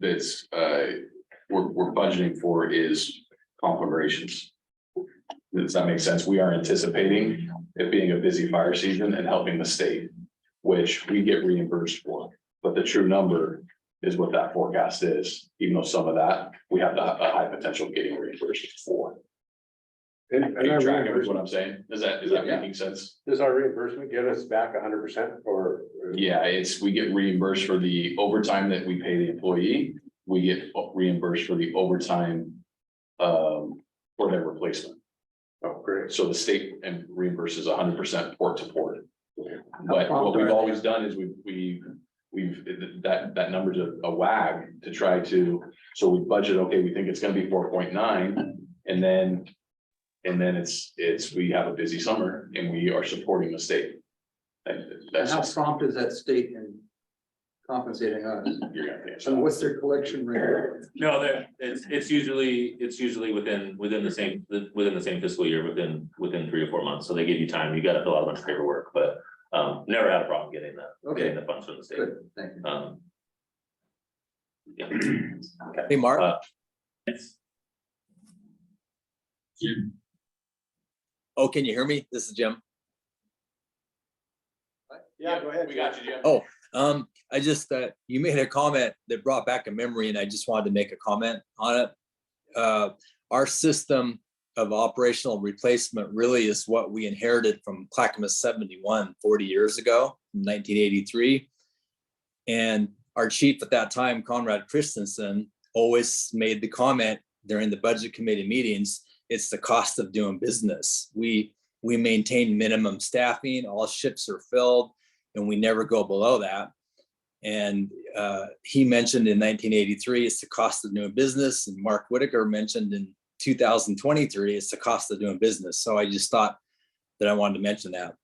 we're budgeting for is conflagrations. Does that make sense? We are anticipating it being a busy fire season and helping the state, which we get reimbursed for. But the true number is what that forecast is, even though some of that we have a high potential of getting reimbursed for. And Are you our tracking with what reimbursement, I'm saying? Is that Yeah. making sense? does our reimbursement get us back 100% or? Yeah, we get reimbursed for the overtime that we pay the employee. We get reimbursed for the overtime for their replacement. Oh, great. So the state and reimburses 100% port to port. But what we've always done is we've that number's a wag to try to, so we budget, okay, we think it's gonna be 4.9, and then we have a busy summer and we are supporting the state. And That's how just, prompt is that state in compensating us? you're gonna pay us. And what's their collection rate? No, it's usually within the same fiscal year, within 3 to 4 months. So they give you time. You got to fill out a bunch of paperwork, but never had a problem getting the funds from the state. Good, thank you. Yeah. Hey, Mark. It's- Oh, can you hear me? This is Jim. Yeah, go ahead. We got you, Jim. Oh, I just, you made a comment that brought back a memory and I just wanted to make a comment on it. Our system of operational replacement really is what we inherited from Clackamas 71 40 years ago, 1983. And our chief at that time, Conrad Christensen, always made the comment during the budget committee meetings, it's the cost of doing business. We maintain minimum staffing, all shifts are filled, and we never go below that. And he mentioned in 1983, it's the cost of doing business. And Mark Whitaker mentioned in 2023, it's the cost of doing business. So I just thought that I wanted to mention that.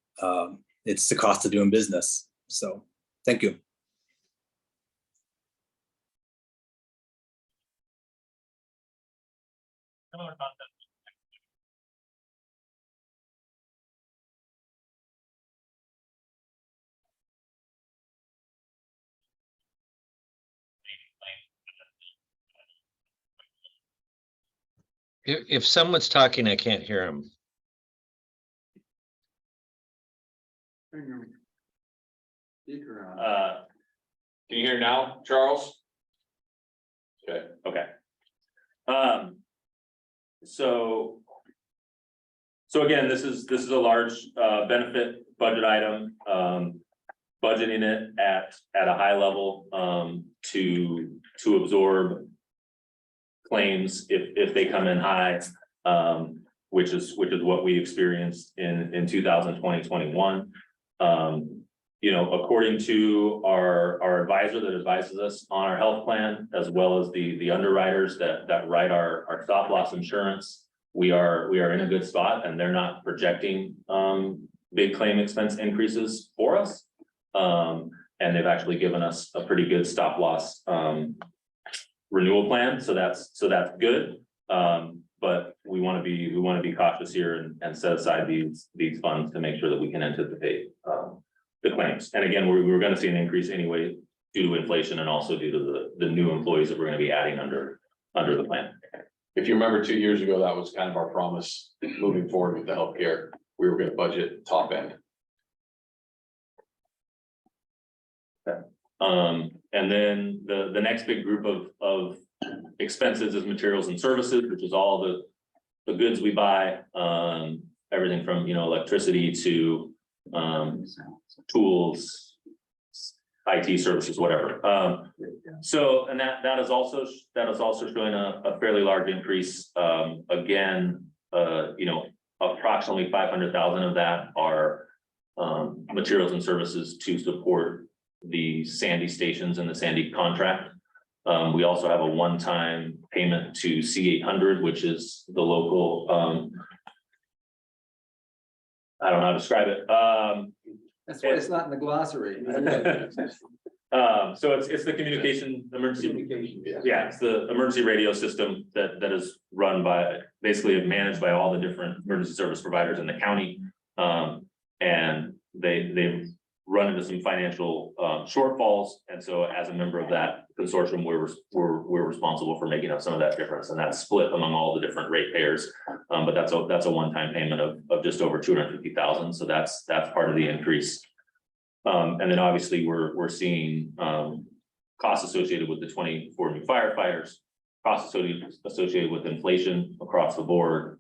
It's the cost of doing business. So thank you. If someone's talking, I can't hear them. Speaker on. Can you hear now, Charles? Okay. Okay. So again, this is a large benefit budget item, budgeting it at a high level to absorb claims if they come in high, which is what we experienced in 2020-21. You know, according to our advisor that advises us on our health plan, as well as the underwriters that write our stop loss insurance, we are in a good spot, and they're not projecting big claim expense increases for us. And they've actually given us a pretty good stop loss renewal plan, so that's good. but we want to be cautious here and set aside these funds to make sure that we can anticipate, the claims. And again, we're going to see an increase anyway due to inflation and also due to the new employees that we're going to be adding under the plan. If you remember 2 years ago, that was kind of our promise moving forward with the healthcare. We were gonna budget top end. And then the next big group of expenses is materials and services, which is all the goods we buy, everything from, electricity to, tools, IT services, whatever. So, and that is also showing a fairly large increase. Again, approximately 500,000 of that are materials and services to support the Sandy stations and the Sandy contract. We also have a one-time payment to C800, which is the local, I don't know how to describe it. That's why it's not in the glossary. So it's the emergency. Yeah, it's the emergency radio system that is run by, basically managed by all the different emergency service providers in the county. And they've run into some financial shortfalls. And so as a member of that consortium, we're responsible for making up some of that difference, and that's split among all the different ratepayers. But that's a one-time payment of just over 250,000. So that's part of the increase. And then obviously we're seeing costs associated with the 24 new firefighters, costs associated with inflation across the board,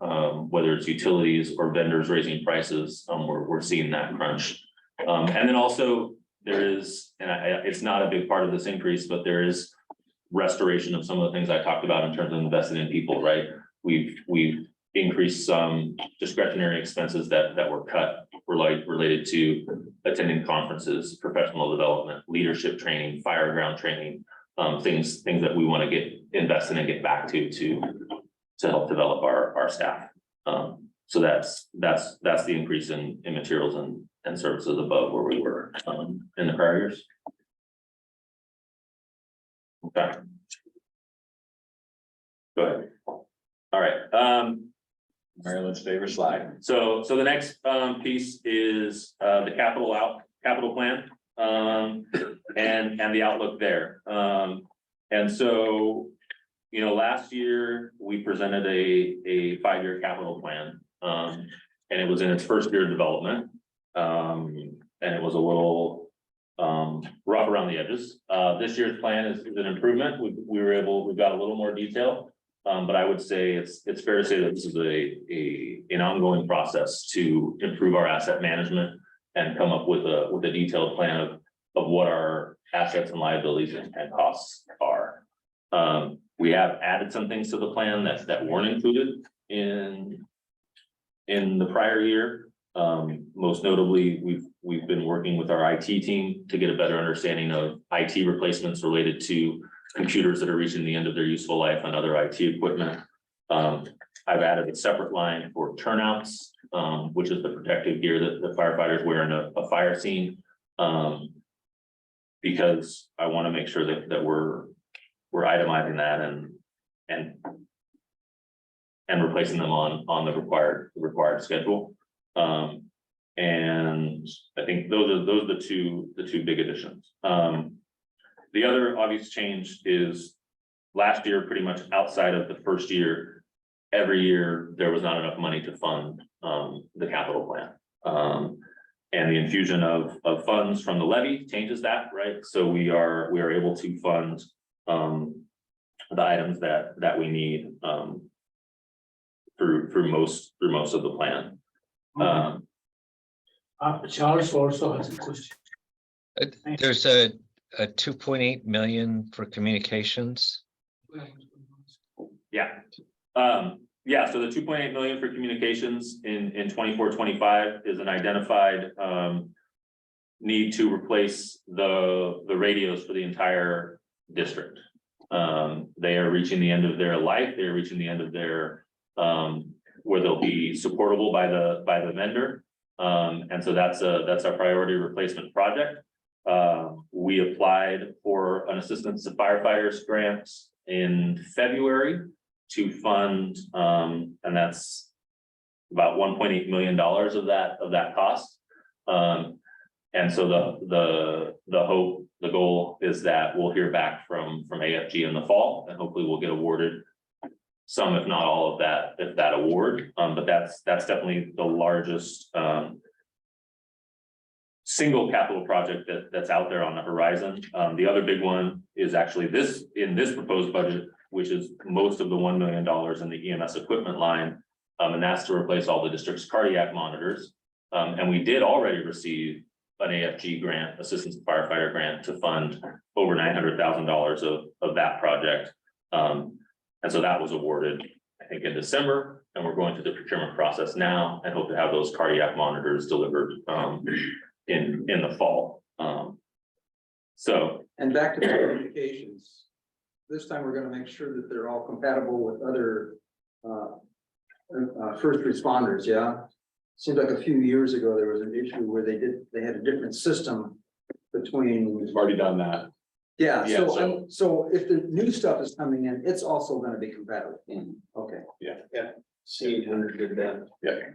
whether it's utilities or vendors raising prices. We're seeing that crunch. And then also there is, and it's not a big part of this increase, but there is restoration of some of the things I talked about in terms of investing in people, right? We've increased some discretionary expenses that were cut related to attending conferences, professional development, leadership training, fire ground training, things that we want to get invested and get back to help develop our staff. So that's the increase in materials and services above where we were in the prior years. Okay. Go ahead. All right. Maryland's favorite slide. So the next piece is the capital plan and the outlook there. And so, last year we presented a 5-year capital plan, and it was in its first year of development. And it was a little rough around the edges. This year's plan is an improvement. We've got a little more detail. But I would say it's fair to say that this is an ongoing process to improve our asset management and come up with a detailed plan of what our assets and liabilities and costs are. We have added some things to the plan that weren't included in the prior year. Most notably, we've been working with our IT team to get a better understanding of IT replacements related to computers that are reaching the end of their useful life and other IT equipment. I've added a separate line for turnouts, which is the protective gear that the firefighters wear in a fire scene. Because I want to make sure that we're itemizing that and replacing them on the required schedule. And I think those are the two big additions. The other obvious change is last year, pretty much outside of the first year, every year there was not enough money to fund the capital plan. And the infusion of funds from the levy changes that, right? So we are able to fund the items that we need through most of the plan. Charles also has a question. There's a 2.8 million for communications. Yeah. So the 2.8 million for communications in 24-25 is an identified need to replace the radios for the entire district. They are reaching the end of their life. They're reaching the end of their where they'll be supportable by the vendor. And so that's a priority replacement project. We applied for an assistance to firefighters grant in February. to fund, and that's about $1.8 million of that cost. And so the hope, the goal is that we'll hear back from AFG in the fall, and hopefully we'll get awarded some, if not all of that award. But that's definitely the largest single capital project that's out there on the horizon. The other big one is actually in this proposed budget, which is most of the $1 million in the EMS equipment line. And that's to replace all the district's cardiac monitors. And we did already receive an AFG grant, Assistance Firefighter Grant, to fund over $900,000 of that project. And so that was awarded, I think, in December, and we're going through the procurement process now and hope to have those cardiac monitors delivered in the fall. So, And back to the communications. This time we're gonna make sure that they're all compatible with other first responders, yeah? Seems like a few years ago, there was an issue where they had a different system between. We've already done that. Yeah, Yeah, so if the new stuff is coming in, it's also gonna be compatible. Okay, C800 did that. Yeah.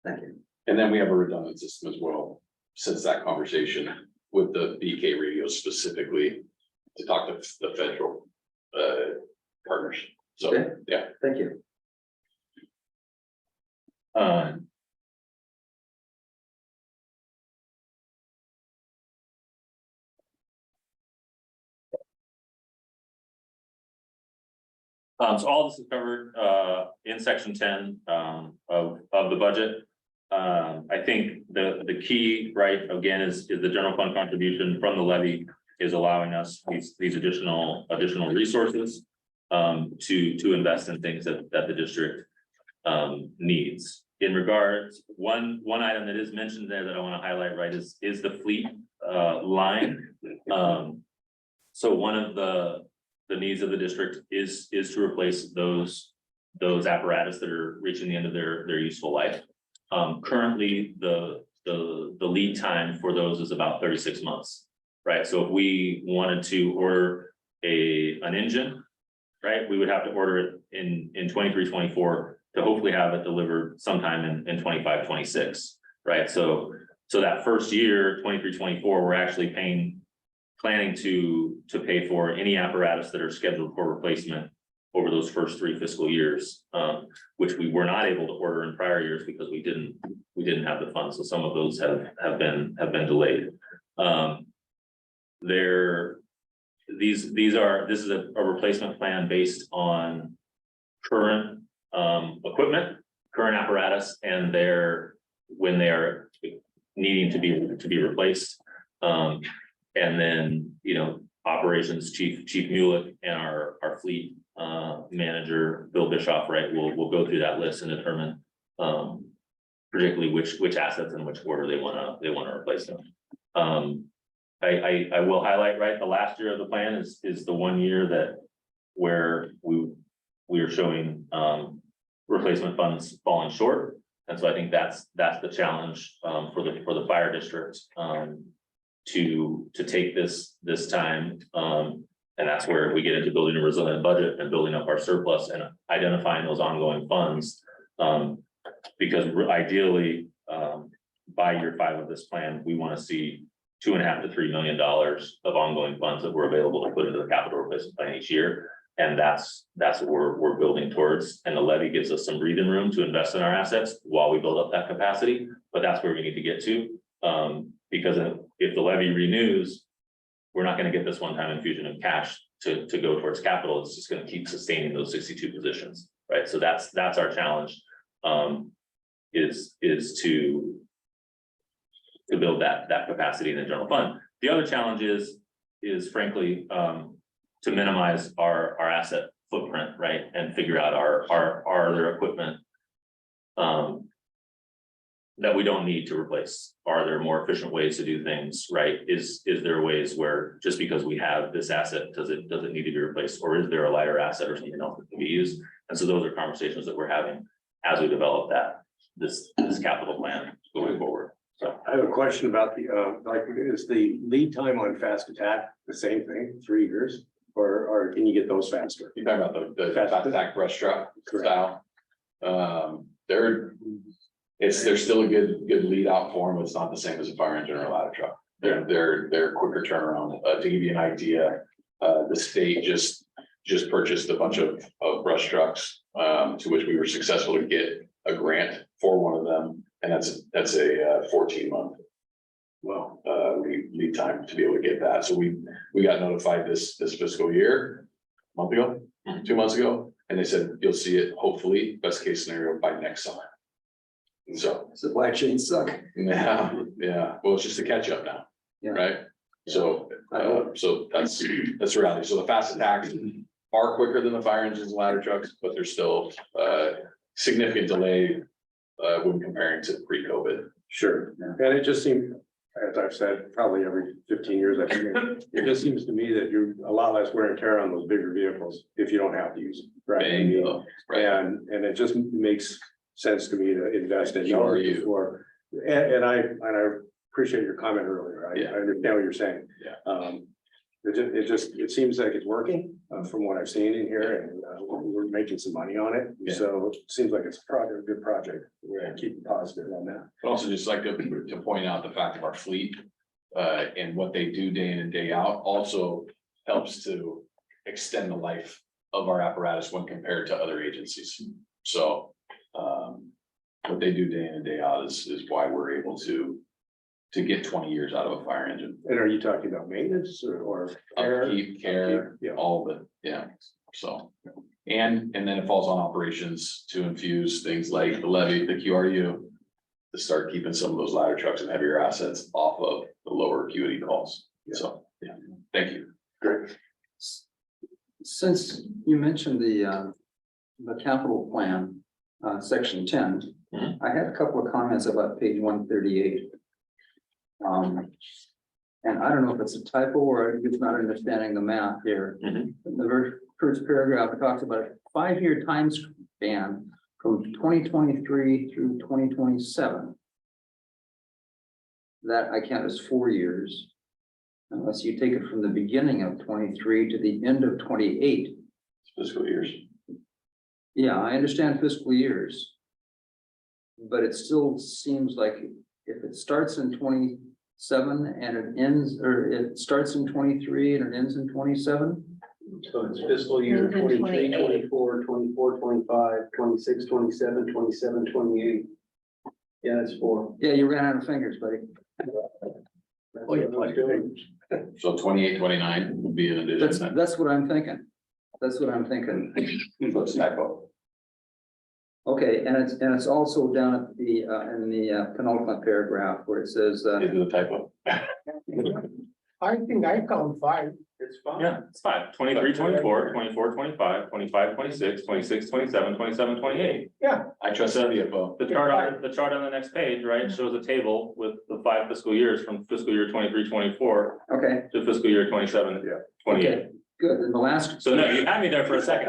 thank you. And then we have a redundant system as well, since that conversation with the BK radio specifically to talk to the federal partners. So, Okay. yeah. Thank you. So all this is covered in section 10 of the budget. I think the key, right, again, is the general fund contribution from the levy is allowing us these additional resources to invest in things that the district needs. In regards, one item that is mentioned there that I want to highlight, right, is the fleet line. So one of the needs of the district is to replace those apparatus that are reaching the end of their useful life. Currently, the lead time for those is about 36 months, right? So if we wanted to order an engine, right, we would have to order it in 23, 24 to hopefully have it delivered sometime in 25, 26, right? So that first year, 23, 24, we're actually planning to pay for any apparatus that are scheduled for replacement over those first 3 fiscal years, which we were not able to order in prior years because we didn't have the funds. So some of those have been delayed. This is a replacement plan based on current equipment, current apparatus, and when they are needing to be replaced. And then, operations chief Mueller and our fleet manager, Bill Bischoff, right, we'll go through that list and determine particularly which assets and which order they want to replace them. I will highlight, right, the last year of the plan is the 1 year where we are showing replacement funds falling short. And so I think that's the challenge for the fire district to take this time. And that's where we get into building a resilient budget and building up our surplus and identifying those ongoing funds. Because ideally, by year 5 of this plan, we want to see $2.5 to $3 million of ongoing funds that were available to put into the capital replacement plan each year. And that's what we're building towards. And the levy gives us some breathing room to invest in our assets while we build up that capacity. But that's where we need to get to. Because if the levy renews, we're not going to get this one-time infusion of cash to go towards capital. It's just going to keep sustaining those 62 positions, right? So that's our challenge, is to build that capacity in the general fund. The other challenge is frankly to minimize our asset footprint, right, and figure out are there equipment that we don't need to replace? Are there more efficient ways to do things, right? Is there ways where just because we have this asset, does it need to be replaced? Or is there a lighter asset or something else that can be used? And so those are conversations that we're having as we develop this capital plan going forward. So I have a question about is the lead time on fast attack the same thing, 3 years? Or or can you get those faster? You talking about the back brush truck style? There's still a good lead out for them. It's not the same as a fire engine or a ladder truck. They're quicker turnaround. To give you an idea, the state just purchased a bunch of brush trucks, to which we were successful to get a grant for one of them, and that's a 14-month. Well, lead time to be able to get that. So we got notified this fiscal year, a month ago, 2 months ago, and they said you'll see it hopefully best case scenario by next summer. And so Supply chains suck. yeah. Well, it's just a catch up now, Yeah. right? So that's the reality. So the fast attacks are quicker than the fire engines and ladder trucks, but there's still significant delay when comparing to pre-COVID. Sure, and it just seemed, as I've said, probably every 15 years, it just seems to me that you're a lot less wear and tear on those bigger vehicles if you don't have to use them, right? Bingo. Right. And it just makes sense to me to invest in Sure those you. before. And I appreciate your comment earlier. Yeah. I understand what you're saying. Yeah. It seems like it's working from what I've seen in here, and we're making some money on it. Yeah. So it seems like it's a good project. We're gonna keep positive on that. But also just like to point out the fact of our fleet, and what they do day in and day out also helps to extend the life of our apparatus when compared to other agencies. So, what they do day in and day out is why we're able to get 20 years out of a fire engine. And are you talking about maintenance or Upkeep, care, Yeah. all of it, yeah, so. And then it falls on operations to infuse things like the levy, the QRU. To start keeping some of those ladder trucks and heavier assets off of the lower acuity calls, so, yeah, thank you. Great. Since you mentioned the capital plan, section 10, Mhm. I had a couple of comments about page 138. And I don't know if it's a typo or I'm just not understanding the math here. Mhm. The very first paragraph, it talks about a 5-year time span from 2023 through 2027. That I count as 4 years. Unless you take it from the beginning of 23 to the end of 28. Fiscal years. Yeah, I understand fiscal years. But it still seems like if it starts in 27 and it ends, or it starts in 23 and it ends in 27. So it's fiscal year And then 23, 28. 24, 24, 25, 26, 27, 27, 28. Yeah, that's 4. Yeah, you ran out of fingers, buddy. Oh, yeah, like doing. So 28, 29 would be an addition. That's what I'm thinking. That's what I'm thinking. Looks typo. Okay, and it's also down at the in the penultimate paragraph where it says Is it a typo? I think I count 5. It's fine. Yeah, it's 5, 23, 24, 24, 25, 25, 26, 26, 27, 27, 28. I trust the CFO. The chart on the next page, right, shows a table with the 5 fiscal years from fiscal year 23, 24 okay, to fiscal year 27, Yeah. 28. okay, good. And the last, So no, you had me there for a second.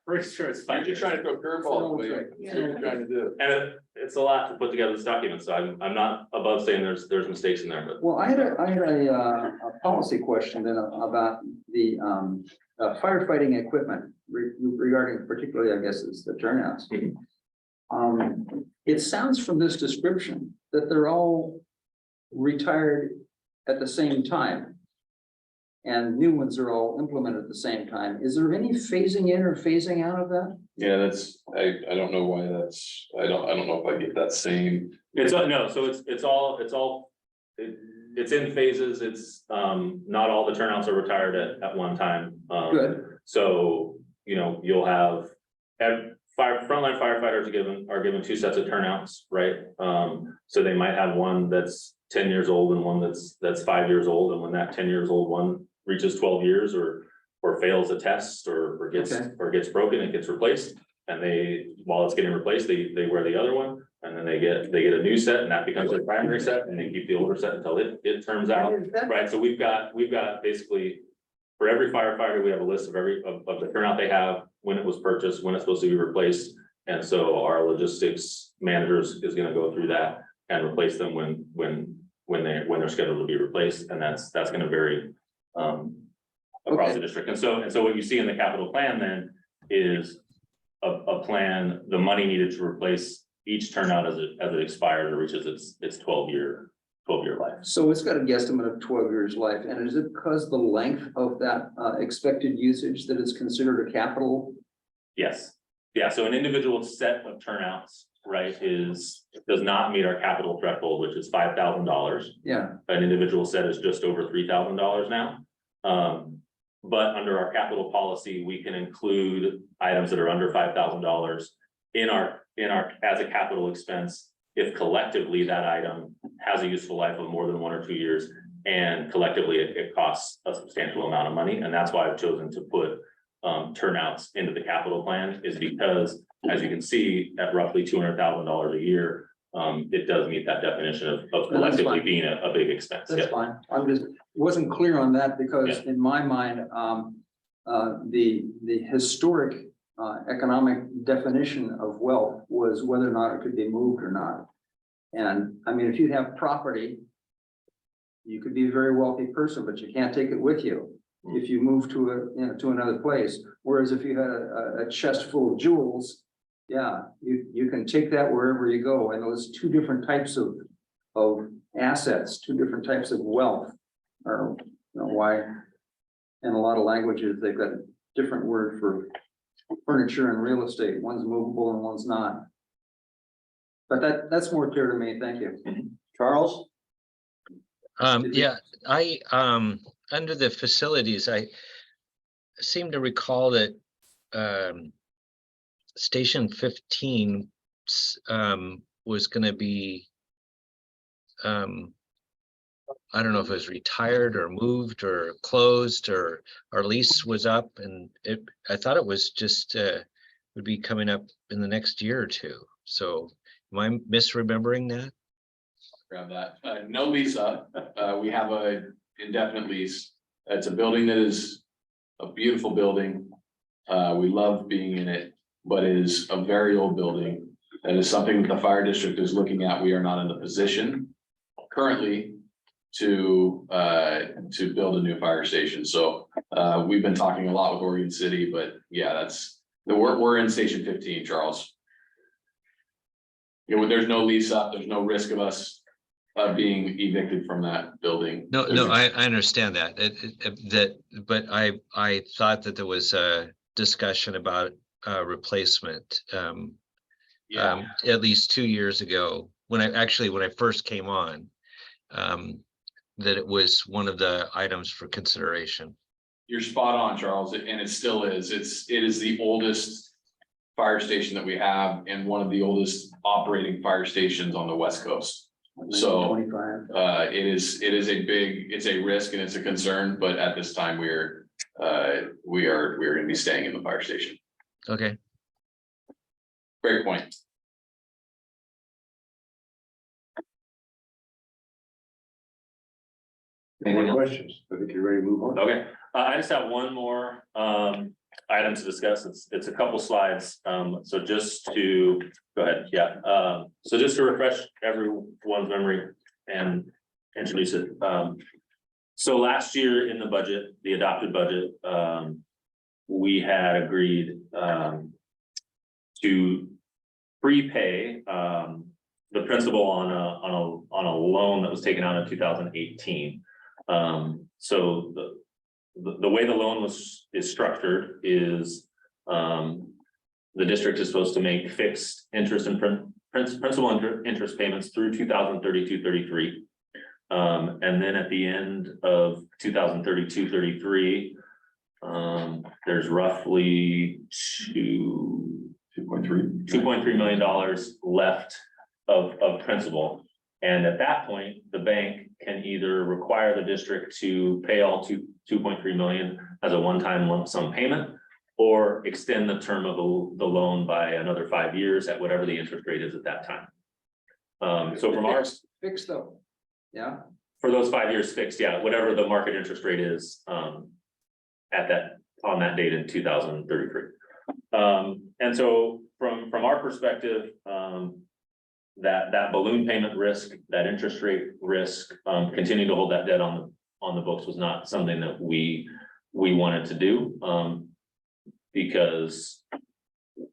Pretty sure it's fine. You're trying to throw curveballs, William. That's what you're trying to do. And it's a lot to put together this document, so I'm not above saying there's mistakes in there, but. well, I had a policy question then about the firefighting equipment regarding particularly, I guess, it's the turnouts. It sounds from this description that they're all retired at the same time. And new ones are all implemented at the same time. Is there any phasing in or phasing out of that? Yeah, I don't know why that's, I don't know if I get that same. It's no, so it's in phases. It's not all the turnouts are retired at one time. Good. So, you'll have frontline firefighters are given 2 sets of turnouts, right? So they might have one that's 10 years old and one that's 5 years old, and when that 10 years old one reaches 12 years or fails a test or gets broken, it gets replaced. And while it's getting replaced, they wear the other one, and then they get a new set, and that becomes their primary set, and they keep the older set until it turns out. Right, so we've got basically, for every firefighter, we have a list of the turnout they have, when it was purchased, when it's supposed to be replaced. And so our logistics managers is gonna go through that and replace them when they're scheduled to be replaced, and that's gonna vary across the Okay. district. And so what you see in the capital plan then is a plan, the money needed to replace each turnout as it expires or reaches its 12-year life. So it's got a guesstimate of 12 years life, and is it because the length of that expected usage that is considered a capital? Yes, yeah, so an individual set of turnouts, right, does not meet our capital threshold, which is $5,000. Yeah, An individual set is just over $3,000 now. But under our capital policy, we can include items that are under $5,000 in our as a capital expense if collectively that item has a useful life of more than 1 or 2 years, and collectively it costs a substantial amount of money. And that's why I've chosen to put turnouts into the capital plan, is because, as you can see, at roughly $200,000 a year, it does meet that definition of collectively fine. being a big expense. that's Yeah. fine. I'm just, wasn't clear on that because in my mind, the historic economic definition of wealth was whether or not it could be moved or not. And I mean, if you have property, you could be a very wealthy person, but you can't take it with you if you move to another place. Whereas if you had a chest full of jewels, yeah, you can take that wherever you go. And those two different types of assets, two different types of wealth, or why in a lot of languages they've got a different word for furniture and real estate. One's movable and one's not. But that's more clear to me. Thank you. Charles? Yeah, under the facilities, I seem to recall that Station 15 was gonna be, I don't know if it was retired or moved or closed, or our lease was up, and I thought it was just would be coming up in the next year or two. So am I misremembering that? Grab that. No lease up. We have a indefinite lease. It's a building that is a beautiful building. We love being in it, but it is a very old building. That is something that the fire district is looking at. We are not in the position currently to build a new fire station. So we've been talking a lot with Oregon City, but yeah, we're in Station 15, Charles. There's no lease up, there's no risk of us being evicted from that building. No, I understand that. But I thought that there was a discussion about replacement. At least 2 years ago, when I first came on, that it was one of the items for consideration. You're spot on, Charles, and it still is. It is the oldest fire station that we have and one of the oldest operating fire stations on the West Coast. So 25. it's a risk and it's a concern, but at this time we are going to be staying in the fire station. Okay. Great point. Any more questions? I think you're ready to move on. Okay, I just have one more item to discuss. It's a couple slides. So just to go ahead, yeah. So just to refresh everyone's memory and introduce it. So last year in the budget, the adopted budget, we had agreed to prepay the principal on a loan that was taken out in 2018. So the way the loan is structured is the district is supposed to make fixed interest and principal interest payments through 2032-33. And then at the end of 2032-33, there's roughly $2.3 million left of principal. And at that point, the bank can either require the district to pay all $2.3 million as a one-time lump sum payment, or extend the term of the loan by another 5 years at whatever the interest rate is at that time. So from our Fixed though, yeah. for those 5 years fixed, yeah, whatever the market interest rate is on that date in 2033. And so from our perspective, that balloon payment risk, that interest rate risk, continuing to hold that debt on the books was not something that we we wanted to do, because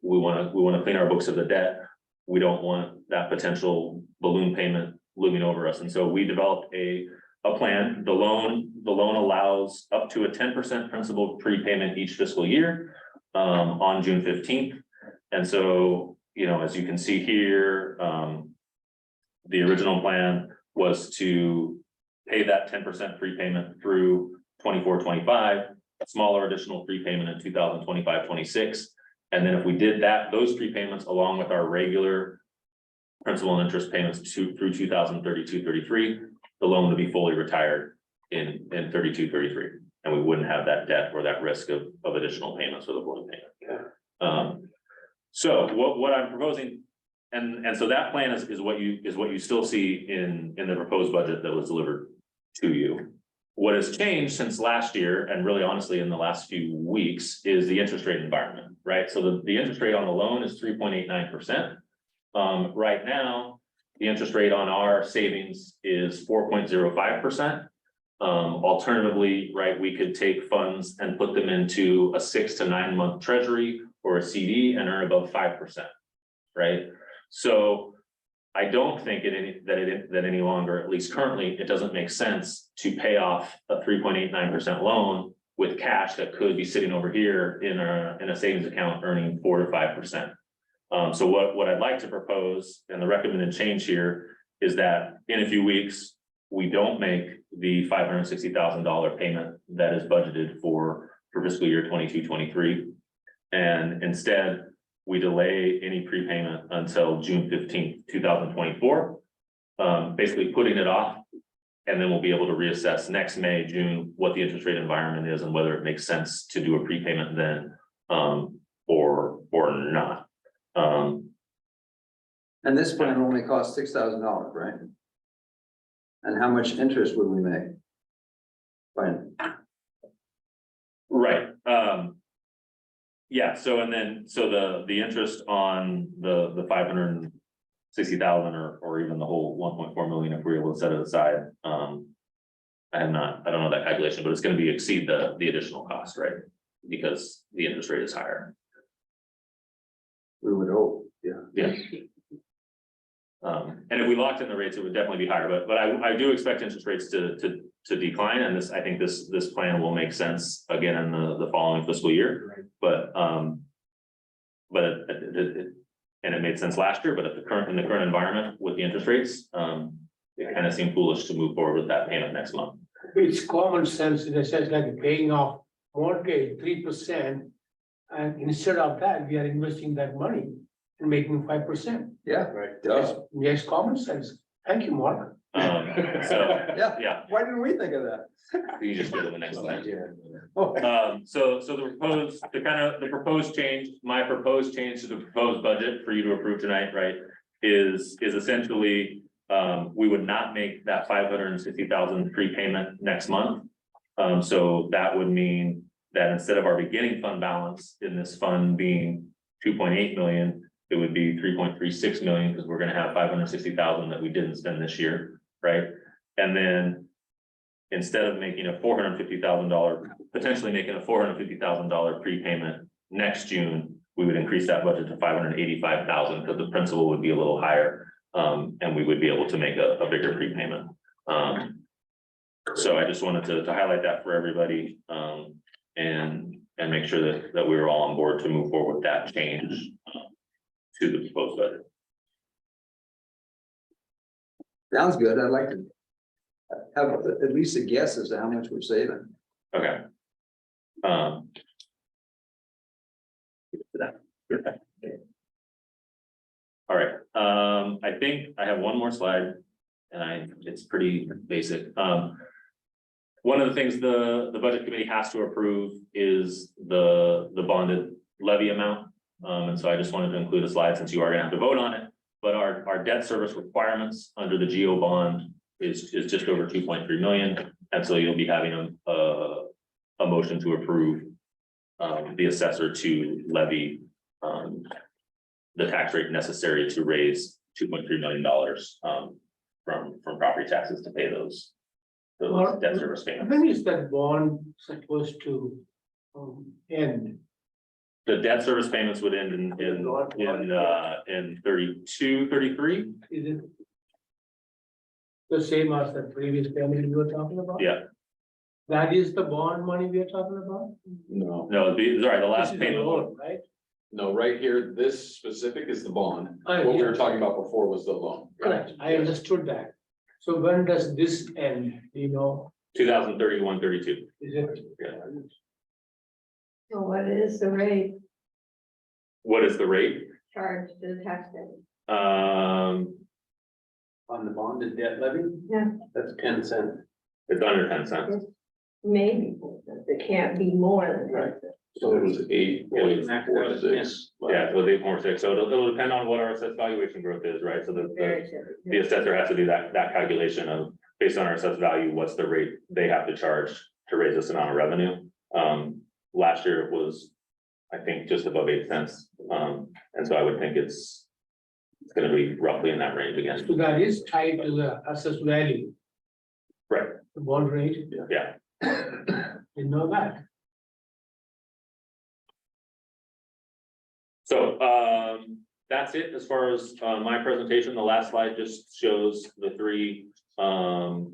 we want to clean our books of the debt. We don't want that potential balloon payment looming over us. And so we developed a plan. The loan allows up to a 10% principal prepayment each fiscal year, on June 15th. And so, you know, as you can see here, the original plan was to pay that 10% prepayment through 24-25, a smaller additional prepayment in 2025-26. And then if we did that, those prepayments along with our regular principal and interest payments through 2032-33, the loan would be fully retired in 32-33. And we wouldn't have that debt or that risk of additional payments for the balloon payment. So what I'm proposing, and so that plan is what you still see in the proposed budget that was delivered to you. What has changed since last year, and really honestly in the last few weeks, is the interest rate environment, right? So the interest rate on the loan is 3.89%. Right now, the interest rate on our savings is 4.05%. Alternatively, right, we could take funds and put them into a 6 to 9 month treasury or a CD and earn above 5%, right? So I don't think that any longer, at least currently, it doesn't make sense to pay off a 3.89% loan with cash that could be sitting over here in a savings account earning 4 to 5%. So what I'd like to propose, and the recommended change here, is that in a few weeks, we don't make the $560,000 payment that is budgeted for fiscal year 22-23. And instead, we delay any prepayment until June 15th, 2024, basically putting it off. And then we'll be able to reassess next May, June, what the interest rate environment is and whether it makes sense to do a prepayment then, or not. And this plan only costs $6,000, right? And how much interest would we make? Fine. Right. Yeah, so the interest on the 560,000 or even the whole 1.4 million, if we're able to set it aside. I don't know that calculation, but it's going to exceed the additional cost, right? Because the interest rate is higher. We would hope, yeah. Yeah. And if we locked in the rates, it would definitely be higher, but I do expect interest rates to decline, and I think this plan will make sense again in the following fiscal year. But it made sense last year, but in the current environment with the interest rates, it kind of seemed foolish to move forward with that payment next month. It's common sense in a sense like paying off mortgage 3%. And instead of that, we are investing that money and making 5%. Yeah, right. Yes, common sense. Thank you, Mark. Yeah. Why didn't we think of that? You just go to the next slide. Oh, So the proposed change, my proposed change to the proposed budget for you to approve tonight, right, is essentially, we would not make that 560,000 prepayment next month. So that would mean that instead of our beginning fund balance in this fund being 2.8 million, it would be 3.36 million, because we're going to have 560,000 that we didn't spend this year, right? And then instead of making a $450,000, potentially making a $450,000 prepayment next June, we would increase that budget to 585,000 because the principal would be a little higher, and we would be able to make a bigger prepayment. So I just wanted to highlight that for everybody, and make sure that we were all on board to move forward with that change to the proposed budget. sounds good. I'd like to have at least a guess as to how much we're saving. Okay. All right, I think I have one more slide, and it's pretty basic. One of the things the budget committee has to approve is the bonded levy amount. And so I just wanted to include a slide since you are gonna have to vote on it, but our debt service requirements under the GO bond is just over 2.3 million. And so you'll be having a motion to approve the assessor to levy the tax rate necessary to raise $2.3 million from property taxes to pay those the debt service payments. When is that bond supposed to end? The debt service payments would end in 32, 33. Is it the same as the previous payment you were talking about? Yeah, That is the bond money we are talking about? No, no, sorry, the This last is the payment. loan, right? no, right here, this specific is the bond. Oh, What we yeah. were talking about before was the loan. Correct, I understood that. So when does this end, do you know, 2031, 32. is it? So what is the rate What is the rate? charged to the taxpayer? On the bonded debt levy? Yeah. That's 10 cents. It's under 10 cents. Maybe, it can't be more than Right. that. So it was 8.46. Yeah, so they more six. So it'll depend on what our assessed valuation growth is, right? So Very the assessor has to do that calculation of, based on our assessed value, what's the rate they have to charge to raise this amount of revenue? Last year it was, I think, just above 8 cents. And so I would think it's gonna be roughly in that range again. So that is tied to the assessed value, Right, the bond rate, yeah. you know that. So, that's it as far as, my presentation. The last slide just shows the three, or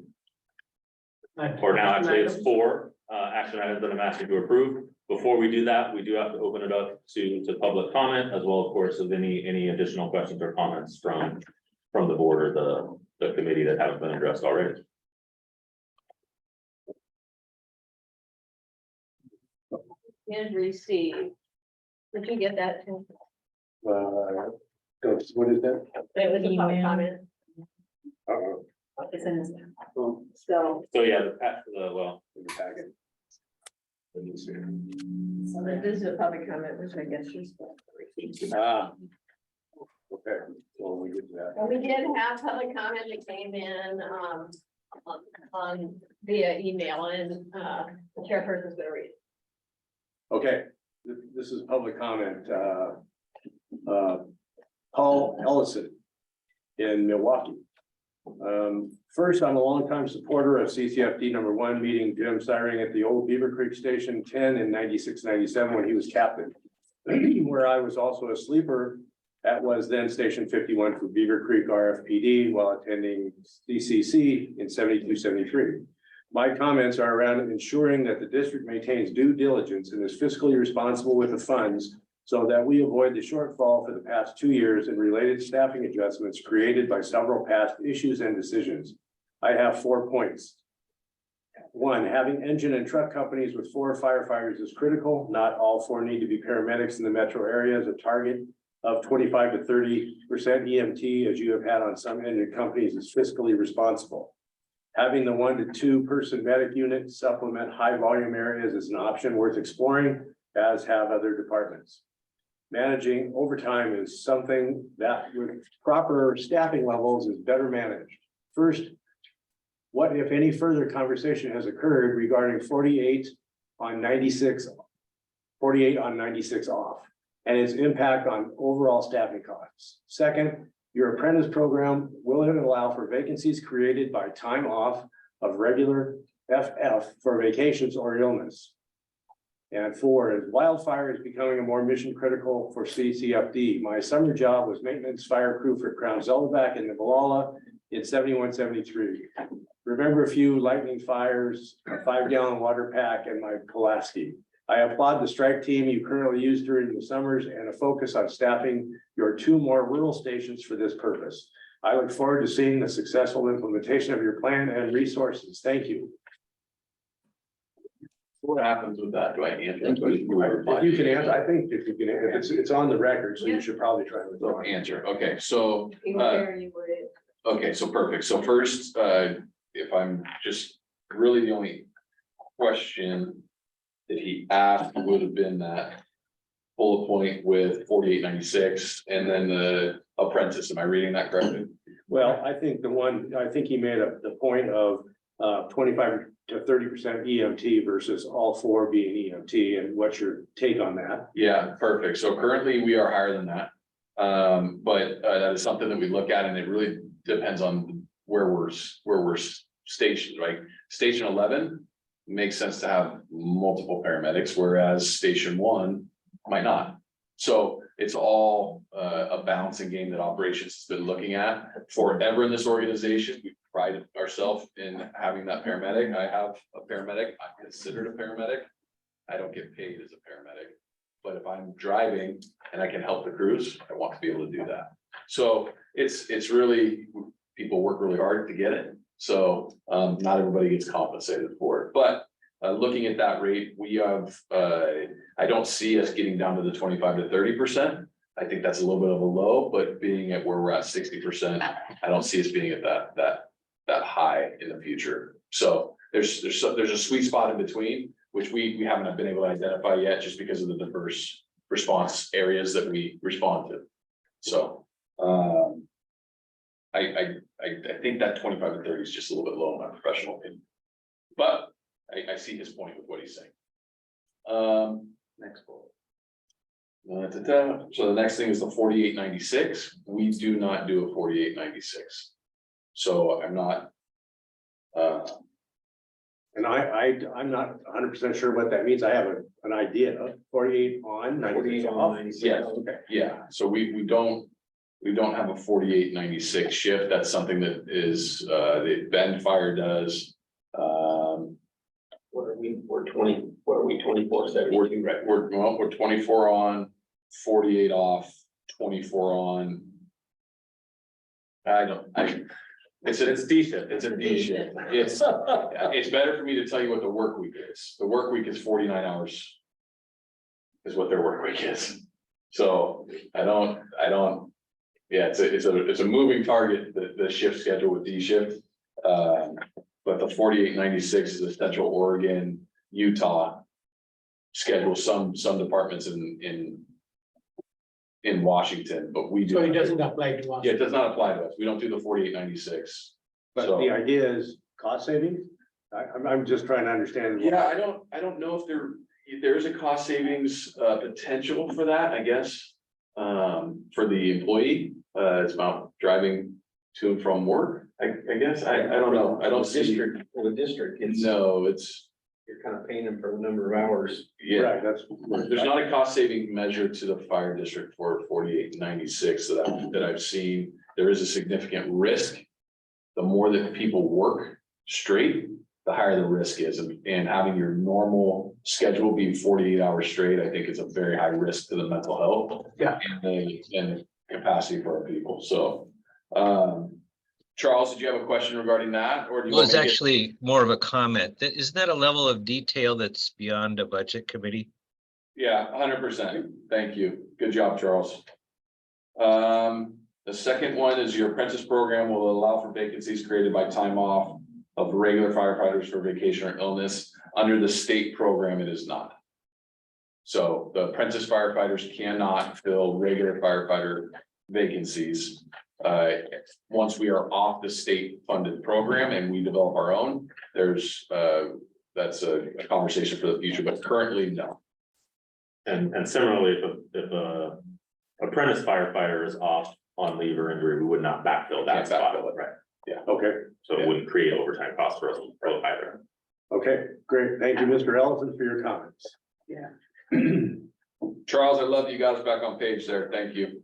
now actually it's 4, action items that I'm asking to approve. Before we do that, we do have to open it up to public comment as well, of course, of any additional questions or comments from the board or the committee that haven't been addressed already. And receive. Did you get that too? What is that? It was a public Email. comment, Uh-oh, it's in this, Oh, so, So yeah, in the packet. Let me see. so this is a public comment, which I guess is. Ah. Okay, so when we get to that. And we did have public comment that came in, on via email and, the chairperson's gonna read it. Okay, this is public comment. Paul Ellison in Milwaukee. First, I'm a longtime supporter of CCFD #1, meeting Jim Siring at the old Beaver Creek Station 10 in 96, 97 when he was captain. Where I was also a sleeper at was then Station 51 for Beaver Creek RFPD while attending CCC in 72, 73. My comments are around ensuring that the district maintains due diligence and is fiscally responsible with the funds so that we avoid the shortfall for the past 2 years and related staffing adjustments created by several past issues and decisions. I have 4 points. 1, having engine and truck companies with 4 firefighters is critical. Not all 4 need to be paramedics in the metro area as a target of 25 to 30% EMT, as you have had on some engine companies, is fiscally responsible. Having the 1 to 2 person medic unit supplement high volume areas is an option worth exploring, as have other departments. Managing overtime is something that with proper staffing levels is better managed. First, what if any further conversation has occurred regarding 48 on 96 off and its impact on overall staffing costs? Second, your apprentice program will it allow for vacancies created by time off of regular FF for vacations or illness? And 4, is wildfire is becoming a more mission critical for CCFD. My summer job was maintenance fire crew for Crown Zellerbach in the Valhalla in 71, 73. Remember a few lightning fires, a 5-gallon water pack, and my Pulaski. I applaud the strike team you currently use during the summers and a focus on staffing your 2 more rural stations for this purpose. I look forward to seeing the successful implementation of your plan and resources. Thank you. What happens with that? Do I answer? If you can answer, I think if you can, if it's on the record, so you should probably try to. Answer, okay, so, You were there, you were it. okay, so perfect. So first, if I'm just really the only question that he asked would have been that bullet point with 4896 and then the apprentice. Am I reading that correctly? Well, I think he made the point of 25 to 30% EMT versus all 4 being EMT, and what's your take on that? Yeah, perfect. So currently we are higher than that. But that is something that we look at, and it really depends on where we're stations, right? Station 11 makes sense to have multiple paramedics, whereas Station 1 might not. So it's all a balancing game that operations has been looking at forever in this organization. We pride ourselves in having that paramedic. I have a paramedic. I'm considered a paramedic. I don't get paid as a paramedic, but if I'm driving and I can help the crews, I want to be able to do that. So it's really, people work really hard to get it. So not everybody gets compensated for it, but looking at that rate, we have, I don't see us getting down to the 25 to 30%. I think that's a little bit of a low, but being at where we're at 60%, I don't see us being at that high in the future. So there's a sweet spot in between, which we haven't been able to identify yet, just because of the diverse response areas that we respond to. So I think that 25 to 30 is just a little bit low in my professional opinion, but I see his point with what he's saying. Next bullet. So the next thing is the 4896. We do not do a 4896. So I'm not. And I'm not 100% sure what that means. I have an idea. 48 on, 48 off. on, 96. Yeah. Okay. Yeah, so we don't have a 4896 shift. That's something that is the Bend Fire does. What are we, we're 20, what are we, 24/72, right? We're 24 on, 48 off, 24 on. It's decent. It's a D shift. It's better for me to tell you what the work week is. The work week is 49 hours. Is what their work week is. So I don't, yeah, it's a moving target, the shift schedule with D shift. But the 4896 is a Central Oregon, Utah schedule. Some departments in Washington, but we do. So it doesn't apply to us. Yeah, it does not apply to us. We don't do the 4896. But So- the idea is cost savings. I'm just trying to understand. Yeah, I don't know if there is a cost savings potential for that, I guess. For the employee, it's about driving to and from work, I guess. I don't know. I don't see. For the district, it's, No, you're kind of paying them for the number of hours. yeah, Right, that's. there's not a cost saving measure to the fire district for 4896 that I've seen. There is a significant risk. The more that people work straight, the higher the risk is, and having your normal schedule be 48 hours straight, I think is a very high risk to the mental health. Yeah. And capacity for our people. So, Charles, did you have a question regarding that, or do you Well, want it's me to get- actually more of a comment. Isn't that a level of detail that's beyond a budget committee? Yeah, 100%. Thank you. Good job, Charles. The second one is your apprentice program will allow for vacancies created by time off of regular firefighters for vacation or illness. Under the state program, it is not. So the apprentice firefighters cannot fill regular firefighter vacancies. Once we are off the state funded program and we develop our own, there's that's a conversation for the future, but currently, no. And similarly, if a apprentice firefighter is off on leave or injury, we would not backfill that Can't spot. backfill it. Right. Okay, So it wouldn't create overtime costs for us either. okay, great. Thank you, Mr. Ellison, for your comments. Charles, I love that you got us back on page there. Thank you.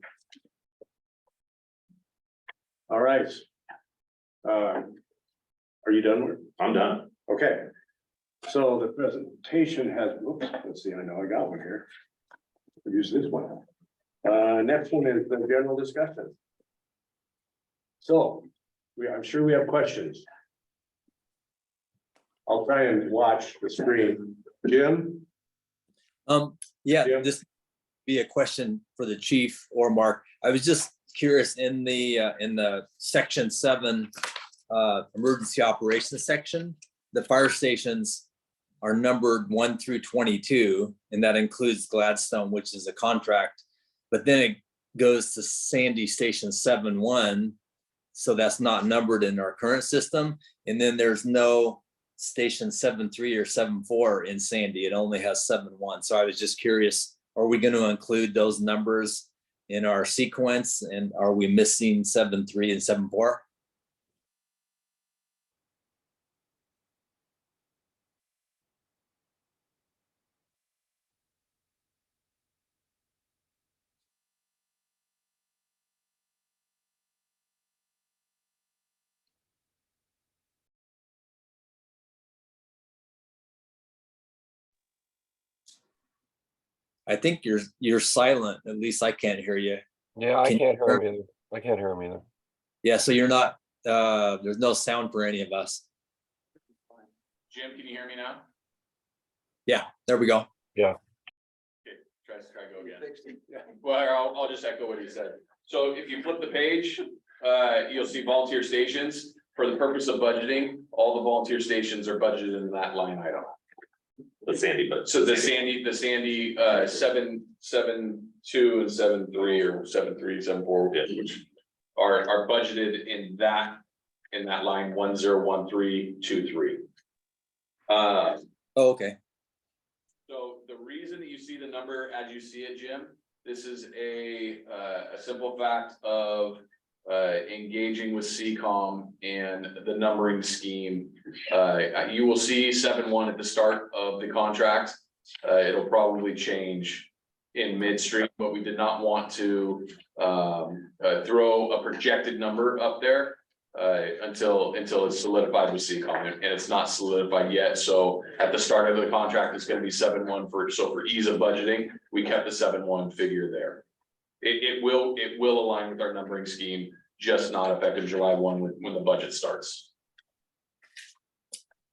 All right. Are you done with? I'm done. Okay. So the presentation has, whoops, let's see, I know I got one here. I'll use this one. Next one is the general discussion. So I'm sure we have questions. I'll try and watch the screen. Jim? Yeah, Jim? this be a question for the chief or Mark. I was just curious in the section 7 emergency operations section, the fire stations are numbered 1 through 22, and that includes Gladstone, which is a contract. But then it goes to Sandy Station 7-1, so that's not numbered in our current system. And then there's no station 7-3 or 7-4 in Sandy. It only has 7-1. So I was just curious, are we going to include those numbers in our sequence? And are we missing 7-3 and 7-4? I think you're silent. At least I can't hear you. Yeah, I Can- can't hear him either. I can't hear him either. Yeah, so you're not, there's no sound for any of us. Jim, can you hear me now? Yeah, there we go. Okay, try go again. Well, I'll just echo what he said. So if you flip the page, you'll see volunteer stations. For the purpose of budgeting, all the volunteer stations are budgeted in that line item. The Sandy, but So the Sandy, 7.2 and 7.3 or 7.3, 7.4, which are budgeted in that line 101323. Oh, okay. So the reason that you see the number as you see it, Jim, this is a simple fact of engaging with CCOM and the numbering scheme. You will see 7.1 at the start of the contract. It'll probably change in midstream, but we did not want to throw a projected number up there until it's solidified with CCOM, and it's not solidified yet. So at the start of the contract, it's going to be 7.1 for ease of budgeting. We kept the 7.1 figure there. It will align with our numbering scheme, just not effective July 1 when the budget starts.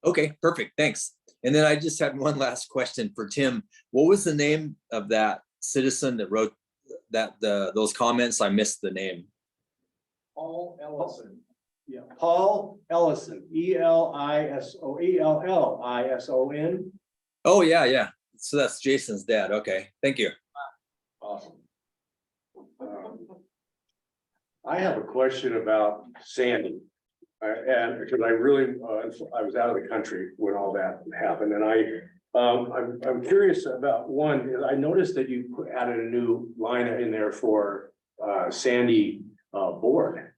Okay, perfect. Thanks. And then I just had one last question for Tim. What was the name of that citizen that wrote those comments? I missed the name. Paul Ellison. Yeah, Paul Ellison, Ellison. Oh, yeah. So that's Jason's dad. Okay, thank you. Awesome. I have a question about Sandy. And because I was out of the country when all that happened, and I'm curious about one, is I noticed that you added a new line in there for Sandy board.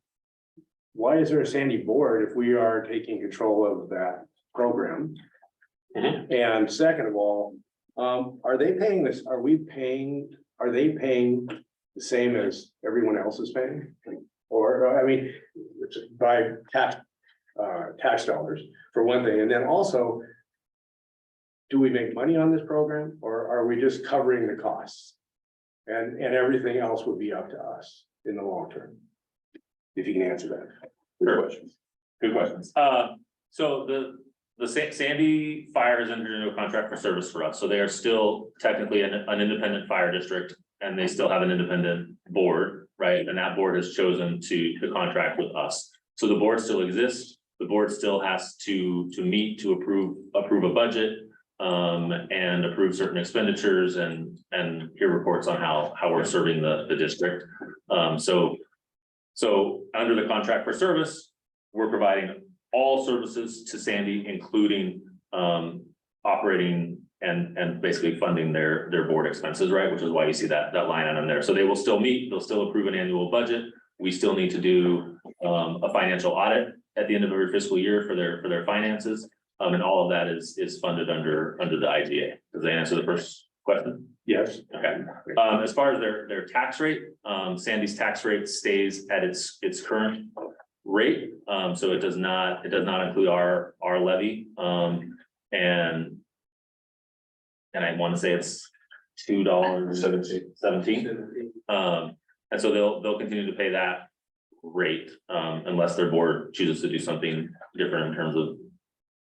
Why is there a Sandy board if we are taking control of that program? And second of all, are they paying this? Are they paying the same as everyone else is paying? Or, I mean, it's by tax dollars for one thing, and then also, do we make money on this program, or are we just covering the costs? And everything else would be up to us in the long term? If you can answer that. Good questions. Good questions. So the Sandy Fire is entered into a contract for service for us, so they are still technically an independent fire district, and they still have an independent board, right? And that board has chosen to contract with us. So the board still exists. The board still has to meet to approve a budget, and approve certain expenditures and hear reports on how we're serving the district. So under the contract for service, we're providing all services to Sandy, including operating and basically funding their board expenses, right? Which is why you see that line item there. So they will still meet, they'll still approve an annual budget. We still need to do a financial audit at the end of every fiscal year for their finances. And all of that is funded under the IGA. Does that answer the first question? Yes. Okay. As far as their tax rate, Sandy's tax rate stays at its current rate. So it does not include our levy. And I want to say it's $2.17. And so they'll continue to pay that rate unless their board chooses to do something different in terms of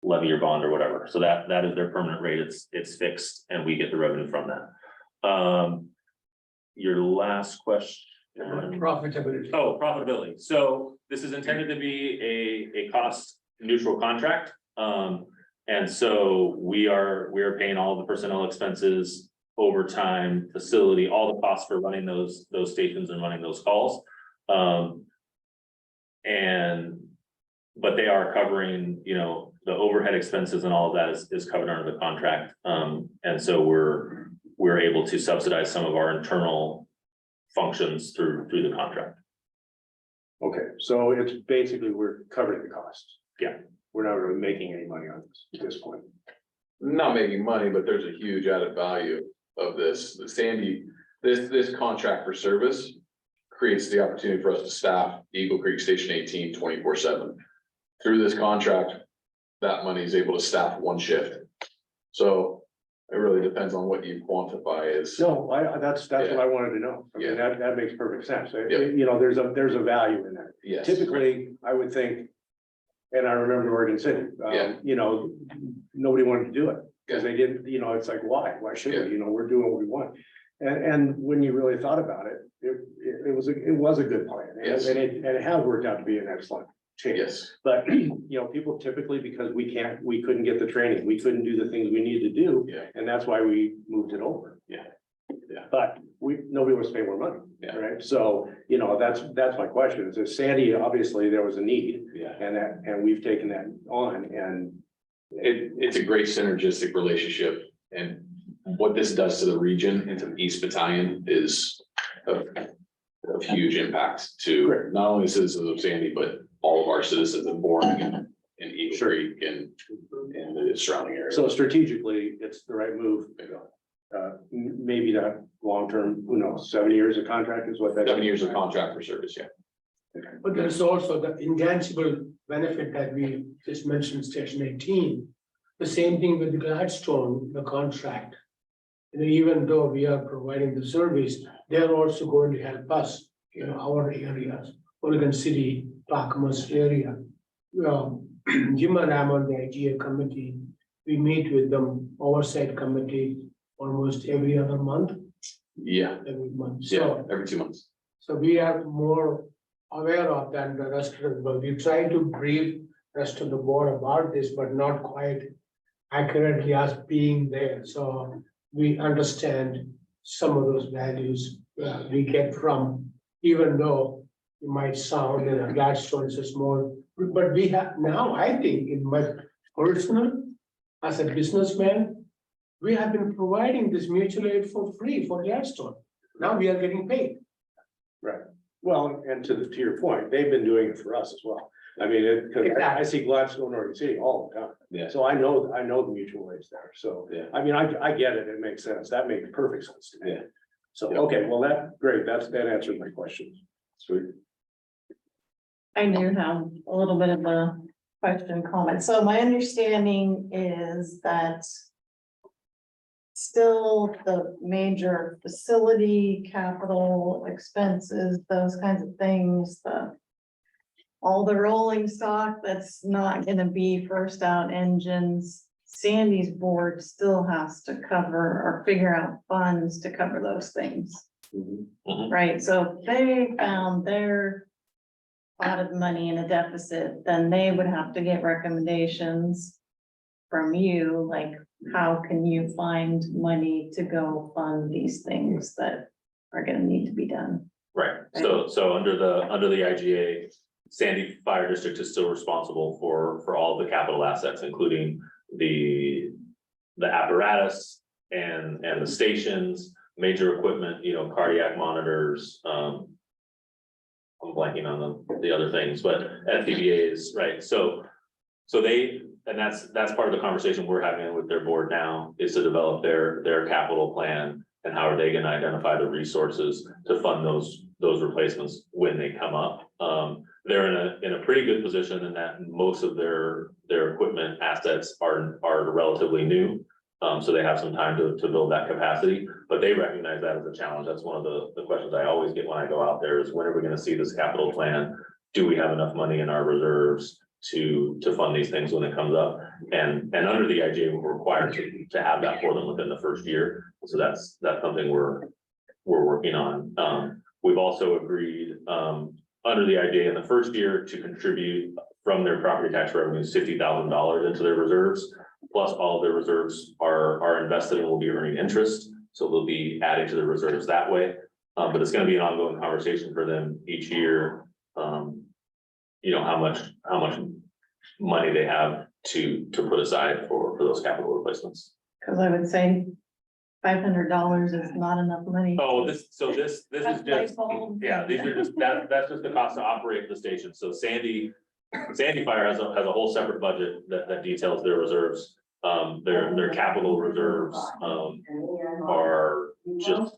levy or bond or whatever. So that is their permanent rate. It's fixed, and we get the revenue from that. Your last question. Profitability. Oh, profitability. So this is intended to be a cost neutral contract. And so we are paying all the personnel expenses, overtime, facility, all the costs for running those stations and running those calls. But they are covering, the overhead expenses and all of that is covered under the contract. And so we're able to subsidize some of our internal functions through the contract. Okay, so it's basically we're covering the costs. Yeah. We're not really making any money on this at this point. Not making money, but there's a huge added value of this. The Sandy, this contract for service creates the opportunity for us to staff Eagle Creek Station 18 24/7. Through this contract, that money is able to staff one shift. So It really depends on what you quantify as. No, that's what I wanted to know. I mean, Yeah. that makes perfect sense. Yeah. You know, there's a value in that. Yes. Typically, I would think, and I remember Oregon City, Yeah. you know, nobody wanted to do it. Because they didn't, you know, it's like, why should Yeah. we, you know, we're doing what we want. And when you really thought about it, it was a good plan. Yes. And it has worked out to be an excellent change. Yes, But, you know, people typically, because we couldn't get the training, we couldn't do the things we needed to do. yeah, And that's why we moved it over. Yeah. Yeah. But nobody was paying more money. Yeah. Right? So, you know, that's my question. Is that Sandy, obviously, there was a need yeah. and we've taken that on and. It's a great synergistic relationship, and what this does to the region and to the East Battalion is of huge impact to Great. not only citizens of Sandy, but all of our citizens in Bourne and Eagle Creek and the surrounding area. So strategically, it's the right move. Maybe that long-term, who knows, 7 years of contract is what that. 7 years of contract for service, yeah. But there is also the intangible benefit that we just mentioned, Station 18. The same thing with Gladstone, the contract. You know, even though we are providing the service, they're also going to help us, you know, our areas, Oregon City, Clackamas area. Jim and I'm on the IGA committee. We meet with them, oversight committee, almost every other month. Yeah, Every month. yeah, So, every 2 months. so we are more aware of than the rest of the world. We try to brief rest of the board about this, but not quite accurately as being there. So we understand some of those values we get from, even though it might sound in a Gladstone is a small, but we have now, I think in my personal, as a businessman, we have been providing this mutual aid for free for Gladstone. Now we are getting paid. Right. Well, and to your point, they've been doing it for us as well. I mean, because I see Gladstone, Oregon City all the time. Yeah. So I know the mutual aid's there. So, Yeah. I mean, I get it. It makes sense. That makes perfect sense to me. Yeah. So, Yeah. okay, well, that answers my question. Sweet. I do have a little bit of a question comment. So my understanding is that still the major facility, capital expenses, those kinds of things, all the rolling stock that's not gonna be first out engines, Sandy's board still has to cover or figure out funds to cover those things. Right, so if they found their pot of money in a deficit, then they would have to get recommendations from you, like, how can you find money to go fund these things that are gonna need to be done? Right, so under the IGA, Sandy Fire District is still responsible for all of the capital assets, including the apparatus and the stations, major equipment, you know, cardiac monitors, I'm blanking on the other things, but FPVAs, right? So and that's part of the conversation we're having with their board now, is to develop their capital plan and how are they gonna identify the resources to fund those replacements when they come up. They're in a pretty good position in that most of their equipment assets are relatively new. So they have some time to build that capacity, but they recognize that as a challenge. That's one of the questions I always get when I go out there is, when are we gonna see this capital plan? Do we have enough money in our reserves to fund these things when it comes up? And under the IGA, we're required to have that for them within the first year. So that's something we're working on. We've also agreed, under the IGA in the first year to contribute from their property tax revenues, $50,000 into their reserves. Plus all of their reserves are invested and will be earning interest. So they'll be adding to the reserves that way. But it's gonna be an ongoing conversation for them each year. You know, how much money they have to put aside for those capital replacements. Cause I would say $500 is not enough money. Oh, this is just, Placeholder. yeah, these are just, that's just the cost to operate the station. So Sandy Fire has a whole separate budget that details their reserves. Their capital reserves, are just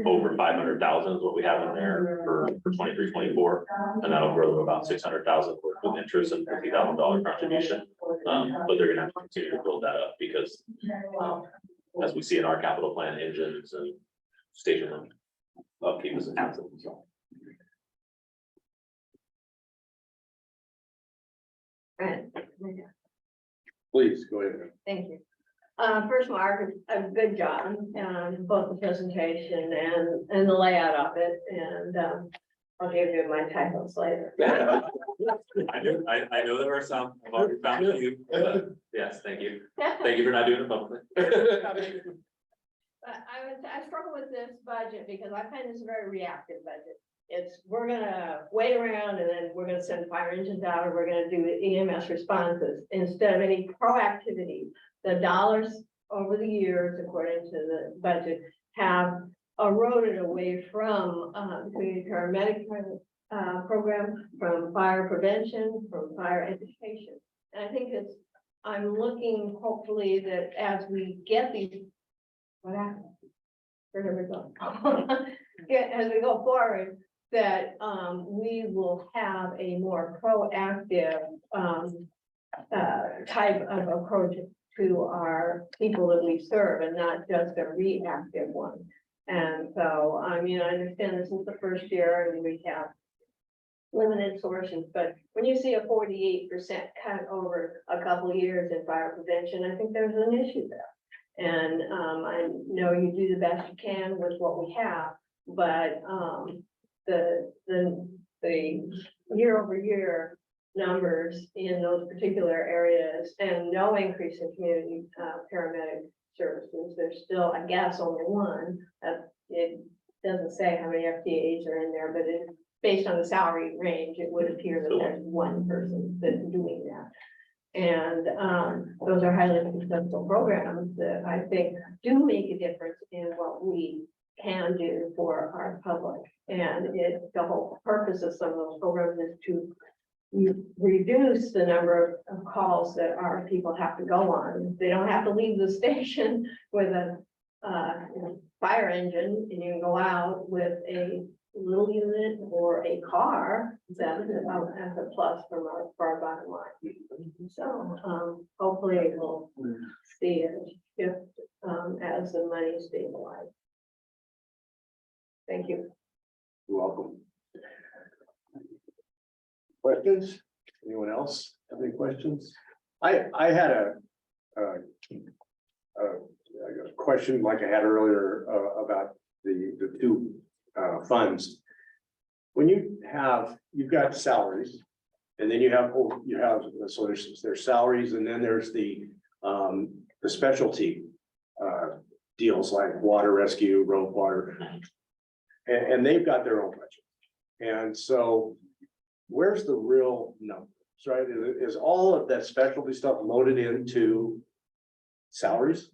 over 500,000 is what we have in there for 23, 24. And that'll grow to about 600,000 with interest and $50,000 contribution. But they're gonna have to continue to build that up because as we see in our capital plan, engines and station room upkeep as a council. So. Right. Please, go ahead. Thank you. First, Mark, a good job, both the presentation and the layout of it, and, I'll give you my typos later. I know there are some, I've already found a few, but yes, thank you. Thank you for not doing it publicly. But I struggle with this budget because I find this a very reactive budget. It's, we're gonna wait around and then we're gonna send fire engines out, or we're gonna do EMS responses instead of any proactivity. The dollars over the years, according to the budget, have eroded away from the community paramedic program, from fire prevention, from fire education. And I think it's, I'm looking hopefully that as we get these, what happened? Where did we go? As we go forward, that we will have a more proactive type of approach to our people that we serve, and not just a reactive one. And so, I mean, I understand this is the first year and we have limited sources, but when you see a 48% cut over a couple of years in fire prevention, I think there's an issue there. And I know you do the best you can with what we have, but the year over year numbers in those particular areas, and no increase in community paramedic services. There's still, I guess, only one. It doesn't say how many FTAs are in there, but it, based on the salary range, it would appear that there's one person that's doing that. And those are highly successful programs that I think do make a difference in what we can do for our public. And the whole purpose of some of those programs is to reduce the number of calls that our people have to go on. They don't have to leave the station with a fire engine, and you can go out with a little unit or a car. That is a plus for our bottom line. So hopefully we'll see a shift as the money stabilizes. Thank you. You're welcome. Questions? Anyone else have any questions? I had a question like I had earlier about the two funds. When you've got salaries, and then you have so there's salaries, and then there's the specialty deals like water rescue, road water, and they've got their own budget. And so where's the real numbers, right? Is all of that specialty stuff loaded into salaries?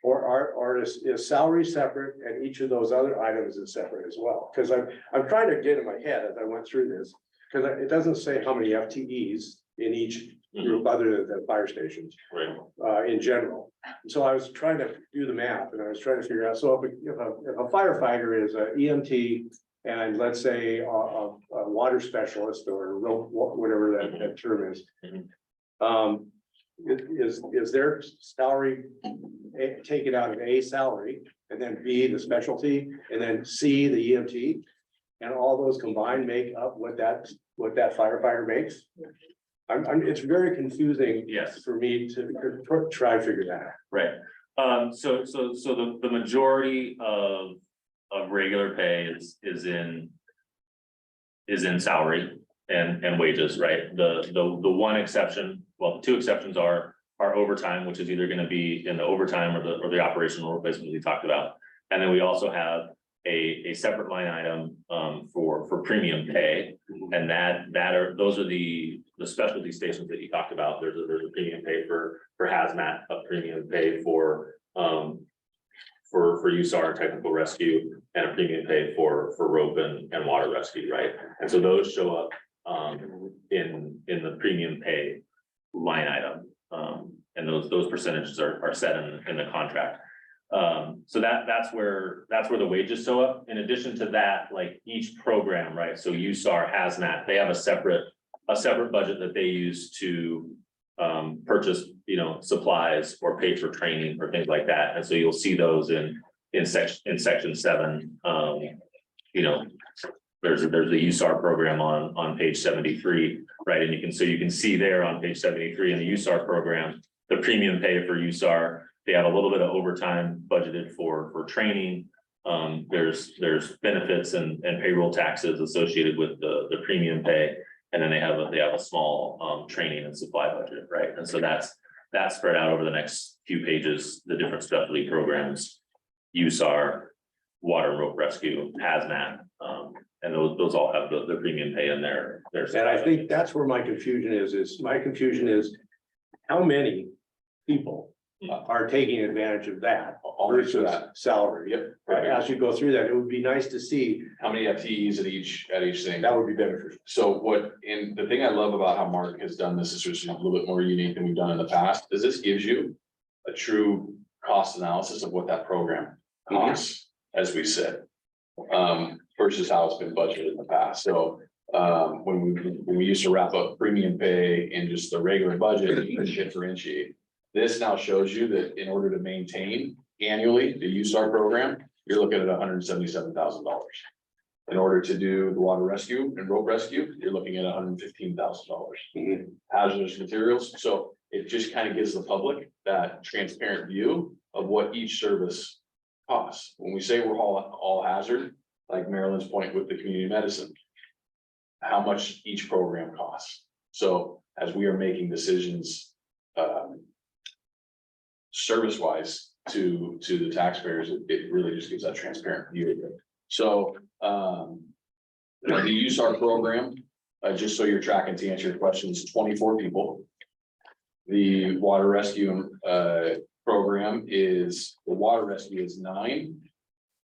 Or is salary separate and each of those other items is separate as well? Because I'm trying to get in my head as I went through this, because it doesn't say how many FTEs in each group other than fire stations, Right. in general. So I was trying to do the math, and I was trying to figure out, so if a firefighter is an EMT, and let's say a water specialist or whatever that term is, is their salary taken out of A, salary, and then B, the specialty, and then C, the EMT, and all those combined make up what that firefighter makes? It's very confusing. Yes. For me to try to figure that out. Right. So the majority of regular pay is in salary and wages, right? The one exception, well, two exceptions are overtime, which is either going to be in the overtime or the operational replacement we talked about. And then we also have a separate line item for premium pay, and those are the specialty stations that you talked about. There's a premium pay for hazmat, a premium pay for USAR technical rescue, and a premium pay for rope and water rescue, right? And so those show up in the premium pay line item, and those percentages are set in the contract. So that's where the wages show up. In addition to that, like each program, right? So USAR, hazmat, they have a separate budget that they use to purchase, supplies or pay for training or things like that. And so you'll see those in section 7. There's a USAR program on page 73, right? And you can see there on page 73 in the USAR program, the premium pay for USAR. They have a little bit of overtime budgeted for training. There's benefits and payroll taxes associated with the premium pay. And then they have a small training and supply budget, right? And so that's spread out over the next few pages, the different specialty programs, USAR, water and rope rescue, hazmat, and those all have the premium pay in there. And I think that's where my confusion is my confusion is how many people are taking advantage of that versus salary. Yep. As you go through that, it would be nice to see. How many FTEs at each thing? That would be beneficial. So the thing I love about how Mark has done this is just a little bit more unique than we've done in the past, is this gives you a true cost analysis of what that program costs, as we said, versus how it's been budgeted in the past. So when we used to wrap up premium pay in just the regular budget, you can differentiate. This now shows you that in order to maintain annually the USAR program, you're looking at $177,000. In order to do the water rescue and rope rescue, you're looking at $115,000. Hazardous materials, so it just kind of gives the public that transparent view of what each service costs. When we say we're all hazard, like Marilyn's point with the community medicine, how much each program costs. So as we are making decisions, service wise to the taxpayers, it really just gives that transparent view of it. So the USAR program, just so you're tracking to answer your questions, 24 people. The water rescue program is, the water rescue is 9,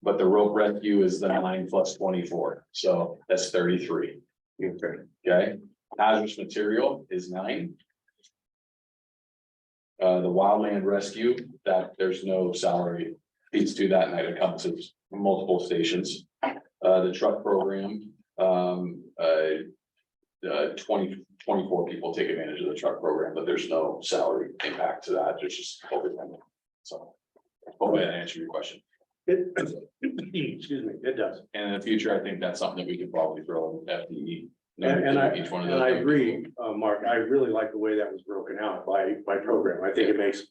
but the rope rescue is the 9 plus 24, so that's 33. Okay, hazardous material is 9. The wildland rescue, that there's no salary piece to that, and that encompasses multiple stations. The truck program, 24 people take advantage of the truck program, but there's no salary impact to that. There's just overtime. So hopefully that answered your question. Excuse me, it does. And in the future, I think that's something that we could probably throw in FTE. And I each one of those. agree, Mark, I really like the way that was broken out by program. I think it makes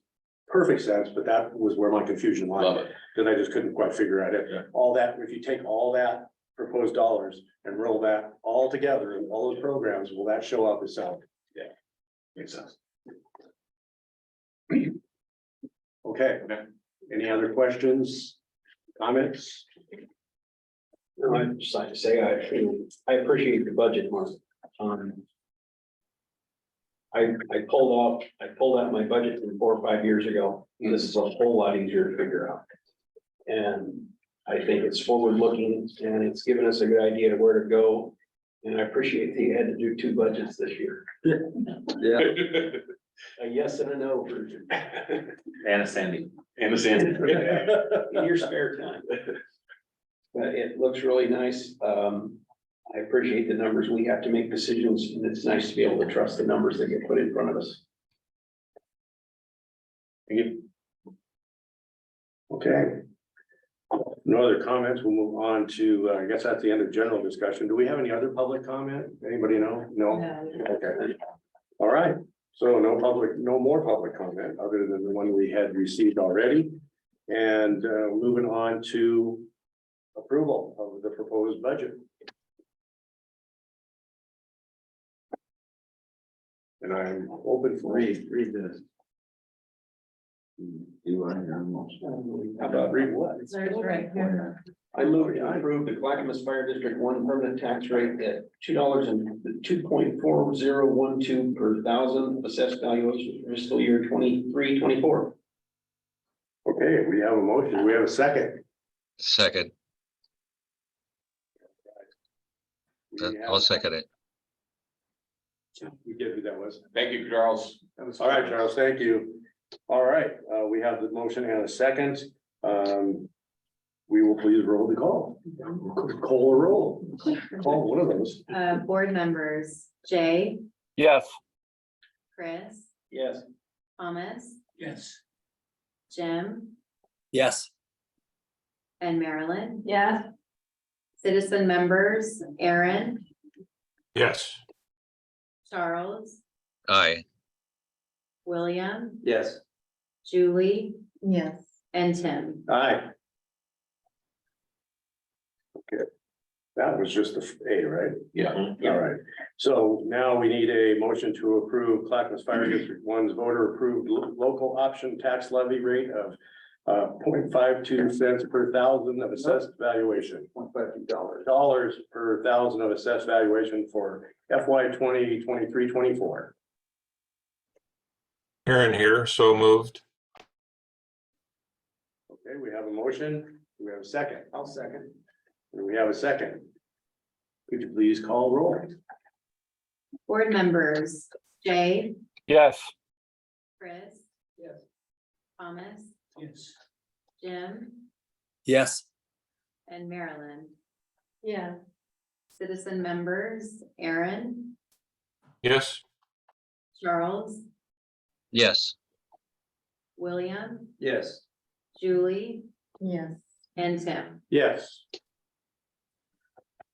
perfect sense, but that was where my confusion Love lied. it. Because I just couldn't quite figure out it. Yeah. All that, if you take all that proposed dollars and roll that all together in all those programs, will that show up as salary? Yeah, makes sense. Okay, any other questions, comments? No, I'd just like to say, I appreciate the budget, Mark. I pulled out my budget from 4 or 5 years ago, and this is a whole lot easier to figure out. And I think it's forward looking, and it's given us a good idea of where to go. And I appreciate that you had to do 2 budgets this year. Yeah. A yes and a no version. And a Sandy. And the sand. In your spare time. But it looks really nice. I appreciate the numbers. We have to make decisions, and it's nice to be able to trust the numbers that get put in front of us. Thank you. Okay. No other comments. We'll move on to, I guess that's the end of general discussion. Do we have any other public comment? Anybody know? No? Okay. All right. So no more public comment other than the one we had received already. And moving on to approval of the proposed budget. And I'm open for Read this. How about read what? There's right here. I move to approve the Clackamas Fire District 1 permanent tax rate at $2.4012 per thousand assessed valuation for fiscal year 23-24. Okay, we have a motion. We have a second. Second, I'll second it. We get who that was. Thank you, Charles. All right, Charles, thank you. All right, we have the motion and a second. We will please roll the call. Call a roll. Call one of those. Board members, Jay, Yes. Chris, Yes. Thomas, Yes. Jim, Yes. and Marilyn. Yes. Citizen members, Aaron, Yes. Charles, Aye. William, Yes. Julie, Yes. and Tim. Aye. Okay, that was just the A, right? Yeah. All right, so now we need a motion to approve Clackamas Fire District One's voter approved local option tax levy rate of 0.52 cents per thousand of assessed valuation. $1.52 per thousand of assessed valuation for FY 2023-24. Aaron here, so moved. Okay, we have a motion. Do we have a second? I'll second. Do we have a second? Could you please call roll? Board members, Jay, Yes. Chris, Yes. Thomas, Yes. Jim, Yes. and Marilyn. Yeah. Citizen members, Aaron, Yes. Charles, Yes. William, Yes. Julie, Yes. and Tim. Yes.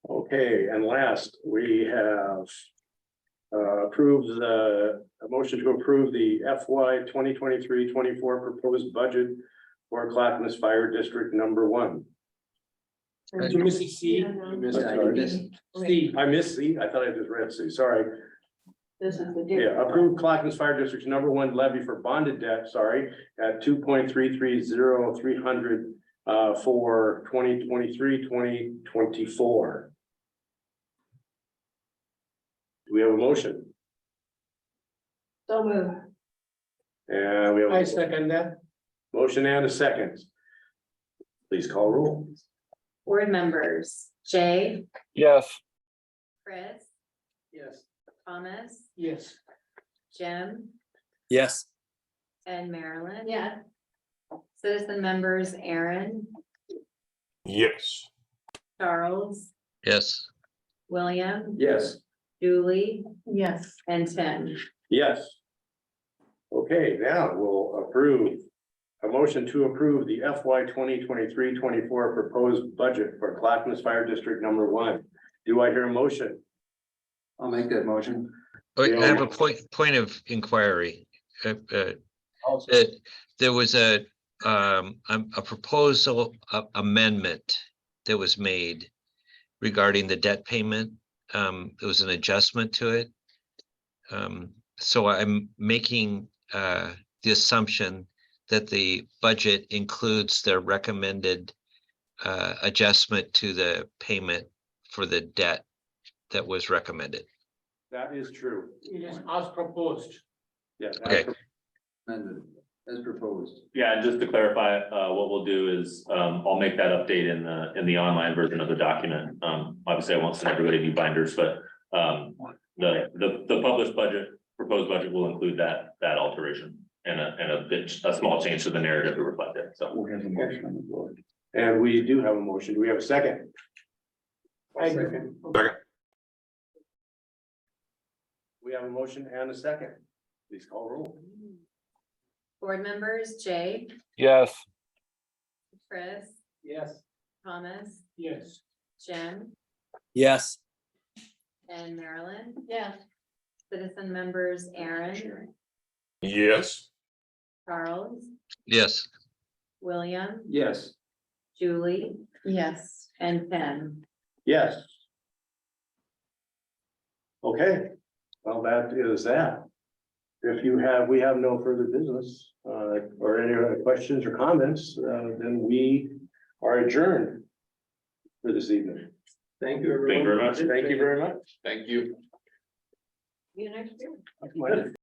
Okay, and last, we have approved a motion to approve the FY 2023-24 proposed budget for Clackamas Fire District number 1. Did you miss C? C. I missed C. I thought I just read C. Sorry. This is the. Yeah, approved Clackamas Fire District's number 1 levy for bonded debt, sorry, at 2.330300 for 2023-2024. Do we have a motion? So moved. And we have I a second that. motion and a second. Please call roll. Board members, Jay, Yes. Chris, Yes. Thomas, Yes. Jim, Yes. and Marilyn. Yeah. Citizen members, Aaron, Yes. Charles, Yes. William, Yes. Julie, Yes. and Tim. Yes. Okay, now we'll approve a motion to approve the FY 2023-24 proposed budget for Clackamas Fire District number 1. Do I hear a motion? I'll make that motion. Wait, I have a point of inquiry. There was a proposal amendment that was made regarding the debt payment. There was an adjustment to it. So I'm making the assumption that the budget includes the recommended adjustment to the payment for the debt that was recommended. That is true. It is as proposed. Yeah. Okay. Amended, as proposed. Yeah, and just to clarify, what we'll do is, I'll make that update in the online version of the document. Obviously, I won't send everybody new binders, but, the published budget, proposed budget will include that alteration and a small change to the narrative to reflect it, so. We have a motion on the board. And we do have a motion. Do we have a second? I Second. We have a motion and a second. Please call roll. Board members, Jay, Yes. Chris, Yes. Thomas, Yes. Jim, Yes. and Marilyn. Yeah. Citizen members, Aaron, Yes. Charles, Yes. William, Yes. Julie, Yes. and Tim. Yes. Okay, well, that is that. If we have no further business, or any other questions or comments, then we are adjourned for this evening. Thank you, everyone. Thank you very much. Thank you very much. Thank you. You next year.